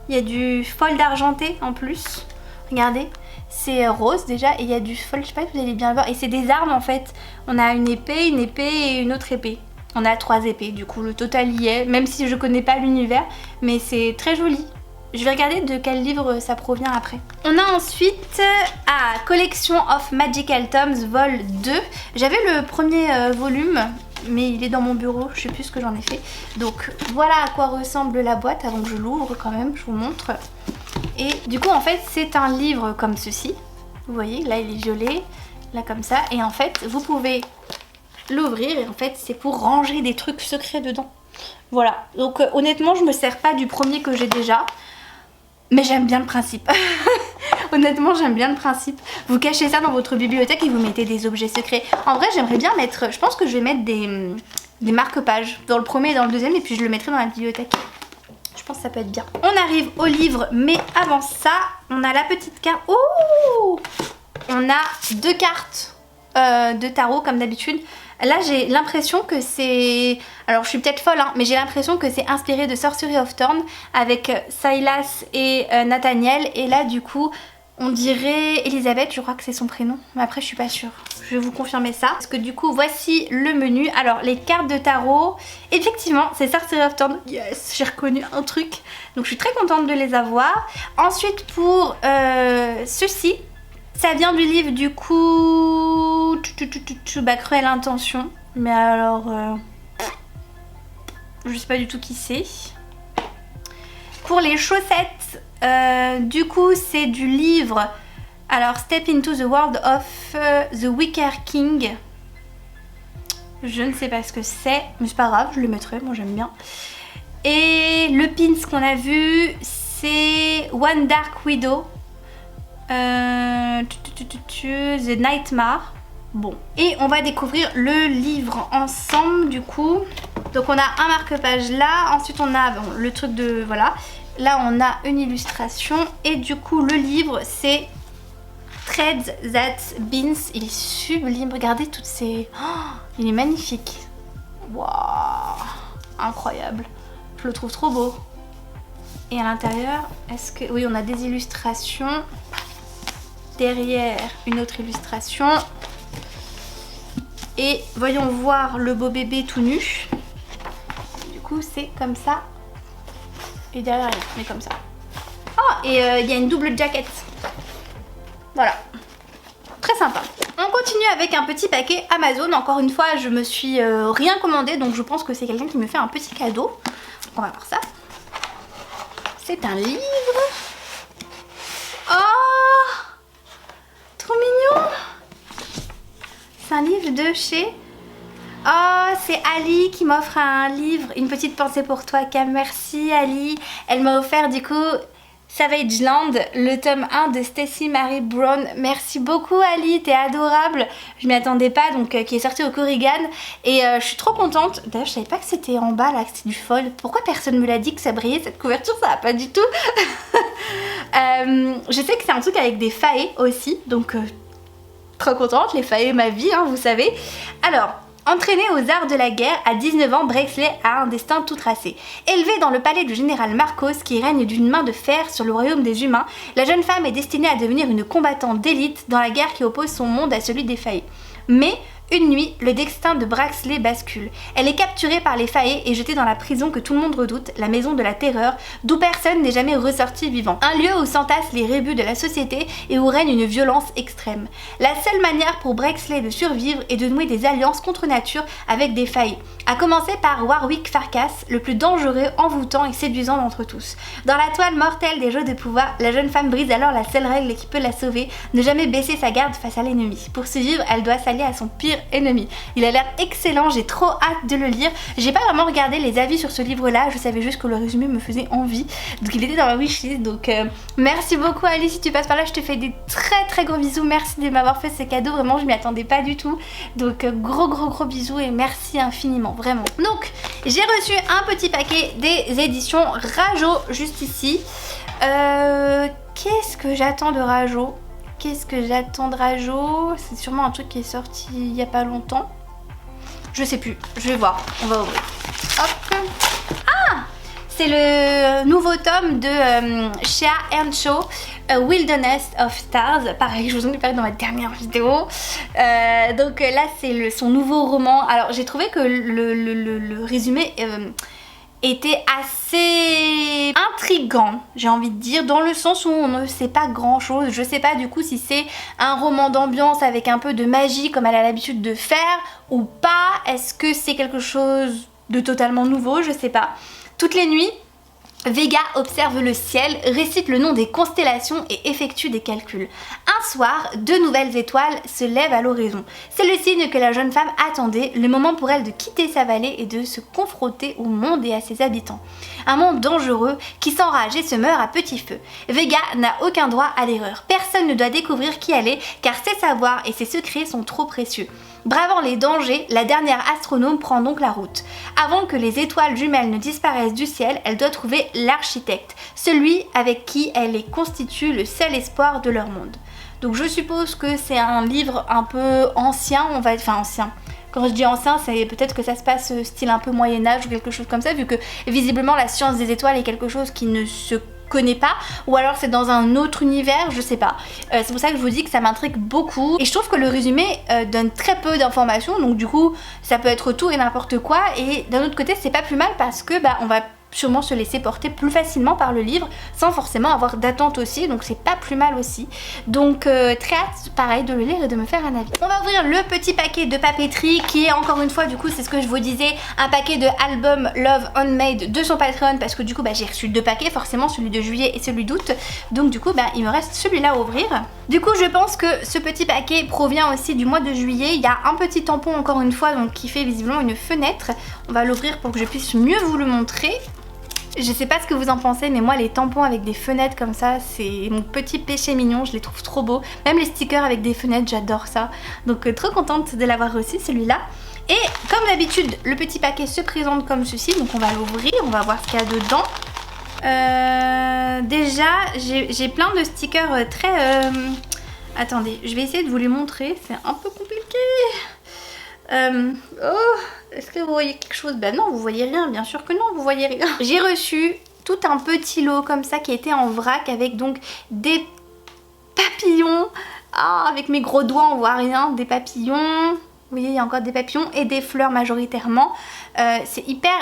Il y a du fold argenté en plus. Regardez, c'est rose déjà et il y a du fold, je sais pas si vous allez bien le voir. Et c'est des armes en fait. On a une épée et une autre épée. On a 3 épées, du coup le total y est, même si je connais pas l'univers, mais c'est très joli. Je vais regarder de quel livre ça provient après. On a ensuite Collection of Magical Tomes Vol 2. J'avais le premier volume, mais il est dans mon bureau, je sais plus ce que j'en ai fait. Donc voilà à quoi ressemble la boîte avant que je l'ouvre quand même, je vous montre. Et du coup en fait c'est un livre comme ceci. Vous voyez, là il est violet, là comme ça. Et en fait vous pouvez l'ouvrir et en fait c'est pour ranger des trucs secrets dedans. Voilà, donc honnêtement je me sers pas du premier que j'ai déjà. Mais j'aime bien le principe. Honnêtement, j'aime bien le principe. Vous cachez ça dans votre bibliothèque et vous mettez des objets secrets. En vrai, j'aimerais bien mettre... Je pense que je vais mettre des marque-pages dans le premier et dans le deuxième et puis je le mettrai dans la bibliothèque. Je pense que ça peut être bien. On arrive au livre, mais avant ça, on a la petite carte. Oh! On a 2 cartes de tarot comme d'habitude. Là j'ai l'impression que c'est... Alors je suis peut-être folle hein, mais j'ai l'impression que c'est inspiré de Sorcery of Thorn avec Silas et Nathaniel. Et là du coup on dirait Elisabeth, je crois que c'est son prénom. Mais après je suis pas sûre, je vais vous confirmer ça. Parce que du coup voici le menu. Alors les cartes de tarot, effectivement c'est Sorcery of Thorn. Yes, j'ai reconnu un truc. Donc je suis très contente de les avoir. Ensuite pour ceci, ça vient du livre du coup Cruelle Intention. Mais alors je sais pas du tout qui c'est. Pour les chaussettes, du coup c'est du livre. Alors Step into the World of the Wicker King. Je ne sais pas ce que c'est, mais c'est pas grave, je le mettrai, moi j'aime bien. Et le pins qu'on a vu, c'est One Dark Widow. The Nightmare. Bon, et on va découvrir le livre ensemble du coup. Donc on a un marque-page là, ensuite on a bon, le truc de... Voilà, là on a une illustration et du coup le livre c'est Threads That Binds. Il est sublime, regardez toutes ces... Oh, il est magnifique. Waouh, incroyable. Je le trouve trop beau. Et à l'intérieur, est-ce que... Oui, on a des illustrations. Derrière, une autre illustration. Et voyons voir le beau bébé tout nu. Du coup, c'est comme ça. Et derrière, on est comme ça. Oh, et il y a une double jaquette. Voilà. Très sympa. On continue avec un petit paquet Amazon. Encore une fois, je me suis rien commandé. Donc je pense que c'est quelqu'un qui me fait un petit cadeau. On va voir ça. C'est un livre. Oh, trop mignon. C'est un livre de chez... Oh, c'est Ali qui m'offre un livre. Une petite pensée pour toi, Cam. Merci Ali. Elle m'a offert du coup Savage Land, le tome 1 de Stacey Marie Brown. Merci beaucoup Ali, t'es adorable. Je m'y attendais pas, donc qui est sorti au Corrigan. Et je suis trop contente. D'ailleurs, je savais pas que c'était en bas là, que c'était du foil. Pourquoi personne me l'a dit que ça brillait cette couverture? Ça va pas du tout. Je sais que c'est un truc avec des faées aussi, donc trop contente. Les faées, ma vie, hein, vous savez. Alors... Entraînée aux arts de la guerre, à 19 ans, Brexley a un destin tout tracé. Élevée dans le palais du général Marcos qui règne d'une main de fer sur le royaume des humains, la jeune femme est destinée à devenir une combattante d'élite dans la guerre qui oppose son monde à celui des faillis. Mais Une nuit, le destin de Braxley bascule. Elle est capturée par les Fae et jetée dans la prison que tout le monde redoute, la maison de la terreur, d'où personne n'est jamais ressorti vivant. Un lieu où s'entassent les rébus de la société et où règne une violence extrême. La seule manière pour Braxley de survivre est de nouer des alliances contre nature avec des Fae. À commencer par Warwick Farkas, le plus dangereux, envoûtant et séduisant d'entre tous. Dans la toile mortelle des jeux de pouvoir, la jeune femme brise alors la seule règle qui peut la sauver, ne jamais baisser sa garde face à l'ennemi. Pour survivre, elle doit s'allier à son pire ennemi. Il a l'air excellent, j'ai trop hâte de le lire. J'ai pas vraiment regardé les avis sur ce livre-là, je savais juste que le résumé me faisait envie. Donc il était dans ma wishlist, donc merci beaucoup Alice, si tu passes par là, je te fais des très gros bisous. Merci de m'avoir fait ce cadeau, vraiment je m'y attendais pas du tout. Donc gros bisous et merci infiniment, vraiment. Donc j'ai reçu un petit paquet des éditions Rajo juste ici. Qu'est-ce que j'attends de Rajo? C'est sûrement un truc qui est sorti il y a pas longtemps. Je sais plus, je vais voir, on va ouvrir. Hop. Ah, c'est le nouveau tome de Shea Earnshaw, A Wilderness of Stars. Pareil, je vous en ai parlé dans ma dernière vidéo. Donc là, c'est son nouveau roman. Alors, j'ai trouvé que le résumé était assez intriguant, j'ai envie de dire, dans le sens où on ne sait pas grand chose. Je sais pas du coup si c'est un roman d'ambiance avec un peu de magie comme elle a l'habitude de faire ou pas. Est-ce que c'est quelque chose de totalement nouveau? Je sais pas. Toutes les nuits, Vega observe le ciel, récite le nom des constellations et effectue des calculs. Un soir, 2 nouvelles étoiles se lèvent à l'horizon. C'est le signe que la jeune femme attendait, le moment pour elle de quitter sa vallée et de se confronter au monde et à ses habitants. Un monde dangereux qui s'enrage et se meurt à petit feu. Vega n'a aucun droit à l'erreur. Personne ne doit découvrir qui elle est car ses savoirs et ses secrets sont trop précieux. Bravant les dangers, la dernière astronome prend donc la route. Avant que les étoiles jumelles ne disparaissent du ciel, elle doit trouver l'architecte, celui avec qui elle constitue le seul espoir de leur monde. Donc je suppose que c'est un livre un peu ancien, enfin ancien. Quand je dis ancien, c'est peut-être que ça se passe style un peu Moyen-Âge ou quelque chose comme ça, vu que visiblement la science des étoiles est quelque chose qui ne se connais pas, ou alors c'est dans un autre univers, je sais pas. C'est pour ça que je vous dis que ça m'intrigue beaucoup et je trouve que le résumé donne très peu d'informations, donc du coup ça peut être tout et n'importe quoi, et d'un autre côté c'est pas plus mal parce que on va sûrement se laisser porter plus facilement par le livre sans forcément avoir d'attente aussi, donc c'est pas plus mal aussi. Donc très hâte pareil de le lire et de me faire un avis. On va ouvrir le petit paquet de papeterie qui est encore une fois, du coup c'est ce que je vous disais, un paquet de album Love Handmade de son Patreon, parce que du coup j'ai reçu 2 paquets, forcément celui de juillet et celui d'août, donc du coup il me reste celui-là à ouvrir. Du coup je pense que ce petit paquet provient aussi du mois de juillet. Il y a un petit tampon encore une fois, donc qui fait visiblement une fenêtre. On va l'ouvrir pour que je puisse mieux vous le montrer. Je sais pas ce que vous en pensez, mais moi les tampons avec des fenêtres comme ça, c'est mon petit péché mignon, je les trouve trop beaux. Même les stickers avec des fenêtres, j'adore ça. Donc trop contente de l'avoir reçu celui-là. Et comme d'habitude, le petit paquet se présente comme ceci, donc on va l'ouvrir, on va voir ce qu'il y a dedans. Déjà, j'ai plein de stickers très... Attendez, je vais essayer de vous les montrer, c'est un peu compliqué. Est-ce que vous voyez quelque chose? Non, vous voyez rien, bien sûr que non, vous voyez rien. J'ai reçu tout un petit lot comme ça qui était en vrac avec donc des papillons. Ah, avec mes gros doigts on voit rien, des papillons. Vous voyez, il y a encore des papillons et des fleurs majoritairement. C'est hyper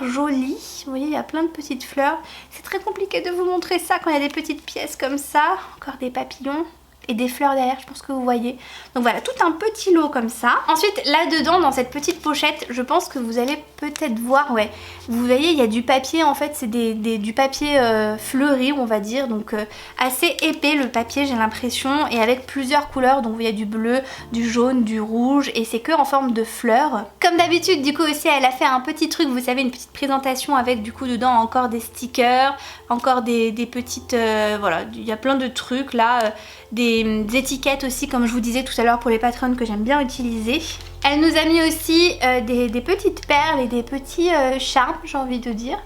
joli. Vous voyez, il y a plein de petites fleurs. C'est très compliqué de vous montrer ça quand il y a des petites pièces comme ça. Encore des papillons. Et des fleurs derrière, je pense que vous voyez. Donc voilà, tout un petit lot comme ça. Ensuite, là-dedans, dans cette petite pochette, je pense que vous allez peut-être voir, ouais. Vous voyez, il y a du papier, en fait, c'est du papier fleuri, on va dire. Donc assez épais le papier, j'ai l'impression. Et avec plusieurs couleurs, donc il y a du bleu, du jaune, du rouge. Et c'est que en forme de fleurs. Comme d'habitude, du coup aussi, elle a fait un petit truc, vous savez, une petite présentation avec du coup dedans encore des stickers, encore des petites... voilà, il y a plein de trucs là. Des étiquettes aussi, comme je vous disais tout à l'heure pour les patrons, que j'aime bien utiliser. Elle nous a mis aussi des petites perles et des petits charmes, j'ai envie de dire.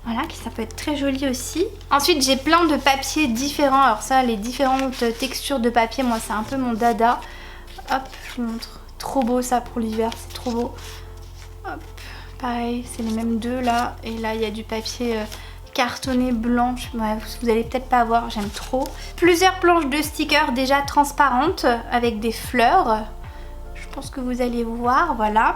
Voilà, ça peut être très joli aussi. Ensuite, j'ai plein de papiers différents. Alors ça, les différentes textures de papier, moi c'est un peu mon dada. Hop, je vous montre. Trop beau ça pour l'hiver, c'est trop beau. Hop, pareil, c'est les mêmes deux là. Et là, il y a du papier... cartonné blanche, vous allez peut-être pas voir, j'aime trop. Plusieurs planches de stickers déjà transparentes avec des fleurs. Je pense que vous allez voir, voilà.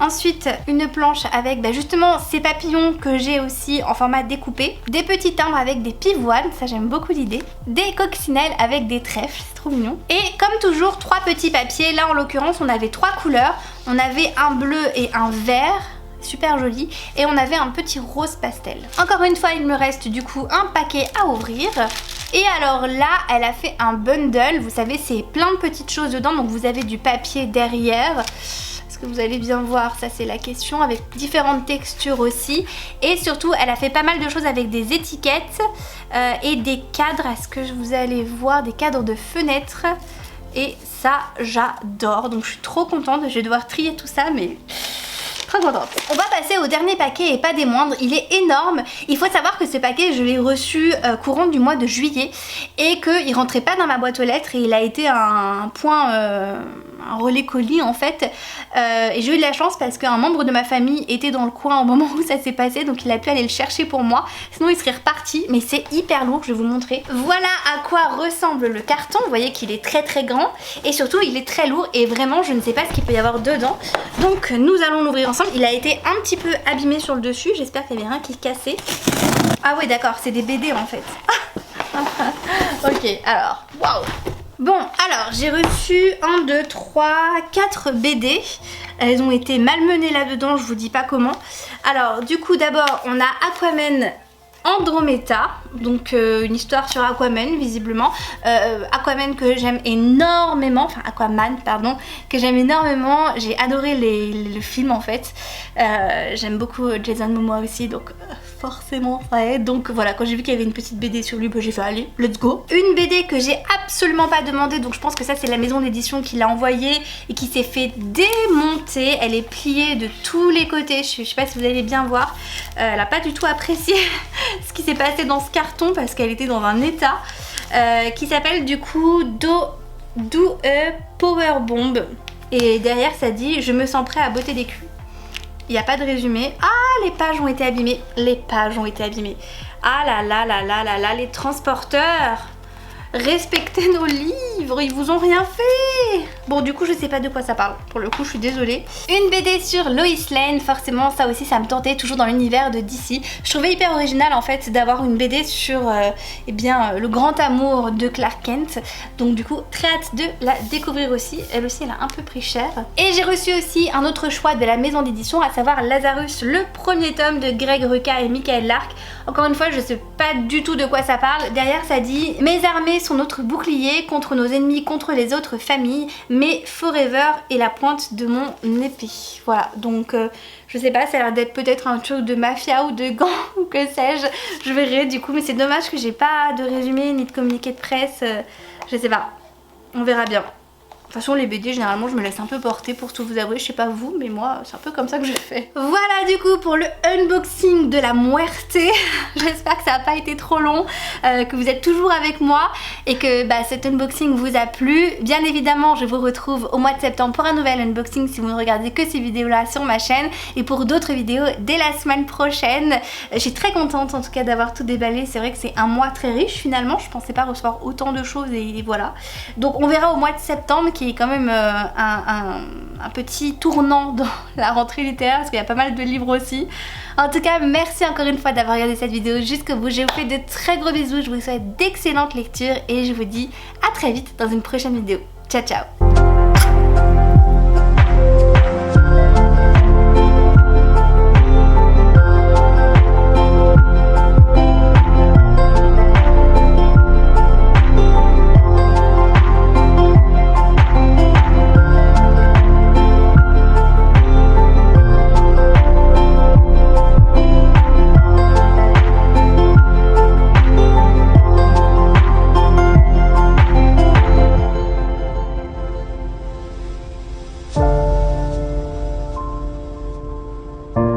Ensuite, une planche avec justement ces papillons que j'ai aussi en format découpé. Des petits timbres avec des pivoines, ça j'aime beaucoup l'idée. Des coccinelles avec des trèfles, c'est trop mignon. Et comme toujours, 3 petits papiers. Là en l'occurrence, on avait 3 couleurs. On avait un bleu et un vert. Super joli, et on avait un petit rose pastel. Encore une fois, il me reste du coup un paquet à ouvrir. Et alors là, elle a fait un bundle, vous savez, c'est plein de petites choses dedans, donc vous avez du papier derrière. Est-ce que vous allez bien voir? Ça c'est la question, avec différentes textures aussi. Et surtout, elle a fait pas mal de choses avec des étiquettes et des cadres. Est-ce que vous allez voir des cadres de fenêtres? Et ça, j'adore, donc je suis trop contente. Je vais devoir trier tout ça, mais... très contente. On va passer au dernier paquet et pas des moindres, il est énorme. Il faut savoir que ce paquet, je l'ai reçu courant du mois de juillet et qu'il rentrait pas dans ma boîte aux lettres et il a été un relais colis en fait. Et j'ai eu de la chance parce qu'un membre de ma famille était dans le coin au moment où ça s'est passé, donc il a pu aller le chercher pour moi. Sinon il serait reparti, mais c'est hyper lourd, je vais vous montrer. Voilà à quoi ressemble le carton. Vous voyez qu'il est très très grand et surtout il est très lourd et vraiment je ne sais pas ce qu'il peut y avoir dedans. Donc nous allons l'ouvrir ensemble. Il a été un petit peu abîmé sur le dessus, j'espère qu'il n'y avait rien qui cassait. Ah ouais d'accord, c'est des BD en fait. Ok, alors, waouh. Bon, alors j'ai reçu 1, 2, 3, 4 BD. Elles ont été malmenées là-dedans, je vous dis pas comment. Alors du coup d'abord on a Aquaman Andromeda, donc une histoire sur Aquaman visiblement. Aquaman que j'aime énormément, enfin Aquaman pardon, que j'aime énormément. J'ai adoré le film en fait. J'aime beaucoup Jason Momoa aussi, donc forcément ça aide. Donc voilà, quand j'ai vu qu'il y avait une petite BD sur lui, j'ai fait allez, let's go. Une BD que j'ai absolument pas demandé, donc je pense que ça c'est la maison d'édition qui l'a envoyée et qui s'est fait démonter. Elle est pliée de tous les côtés, je sais pas si vous allez bien voir. Elle a pas du tout apprécié ce qui s'est passé dans ce carton parce qu'elle était dans un état qui s'appelle du coup Do Power Bomb. Et derrière ça dit je me sens prêt à botter des culs. Il n'y a pas de résumé. Ah, les pages ont été abîmées. Les pages ont été abîmées. Ah là là là là là là, les transporteurs. Respectez nos livres, ils vous ont rien fait. Bon du coup je sais pas de quoi ça parle, pour le coup je suis désolée. Une BD sur Lois Lane, forcément ça aussi ça me tentait, toujours dans l'univers de DC. Je trouvais hyper original en fait d'avoir une BD sur eh bien, le grand amour de Clark Kent. Donc du coup très hâte de la découvrir aussi. Elle aussi elle a un peu pris cher. Et j'ai reçu aussi un autre choix de la maison d'édition, à savoir Lazarus, le premier tome de Greg Rucka et Michael Lark. Encore une fois je sais pas du tout de quoi ça parle. Derrière ça dit mes armées sont notre bouclier contre nos ennemis, contre les autres familles, mais forever est la pointe de mon épée. Voilà, donc je sais pas, ça a l'air d'être peut-être un truc de mafia ou de gang ou que sais-je, je verrai du coup, mais c'est dommage que j'ai pas de résumé ni de communiqué de presse, je sais pas, on verra bien. De toute façon les BD généralement je me laisse un peu porter pour tout vous avouer, je sais pas vous mais moi c'est un peu comme ça que je fais. Voilà du coup pour le unboxing de la Muerte. J'espère que ça n'a pas été trop long, que vous êtes toujours avec moi et que cet unboxing vous a plu. Bien évidemment je vous retrouve au mois de septembre pour un nouvel unboxing si vous ne regardez que ces vidéos là sur ma chaîne et pour d'autres vidéos dès la semaine prochaine. Je suis très contente en tout cas d'avoir tout déballé, c'est vrai que c'est un mois très riche finalement, je pensais pas recevoir autant de choses et voilà. Donc on verra au mois de septembre qui est quand même un petit tournant dans la rentrée littéraire parce qu'il y a pas mal de livres aussi. En tout cas merci encore une fois d'avoir regardé cette vidéo jusqu'au bout. Je vous fais de très gros bisous, je vous souhaite d'excellentes lectures et je vous dis à très vite dans une prochaine vidéo. Ciao ciao.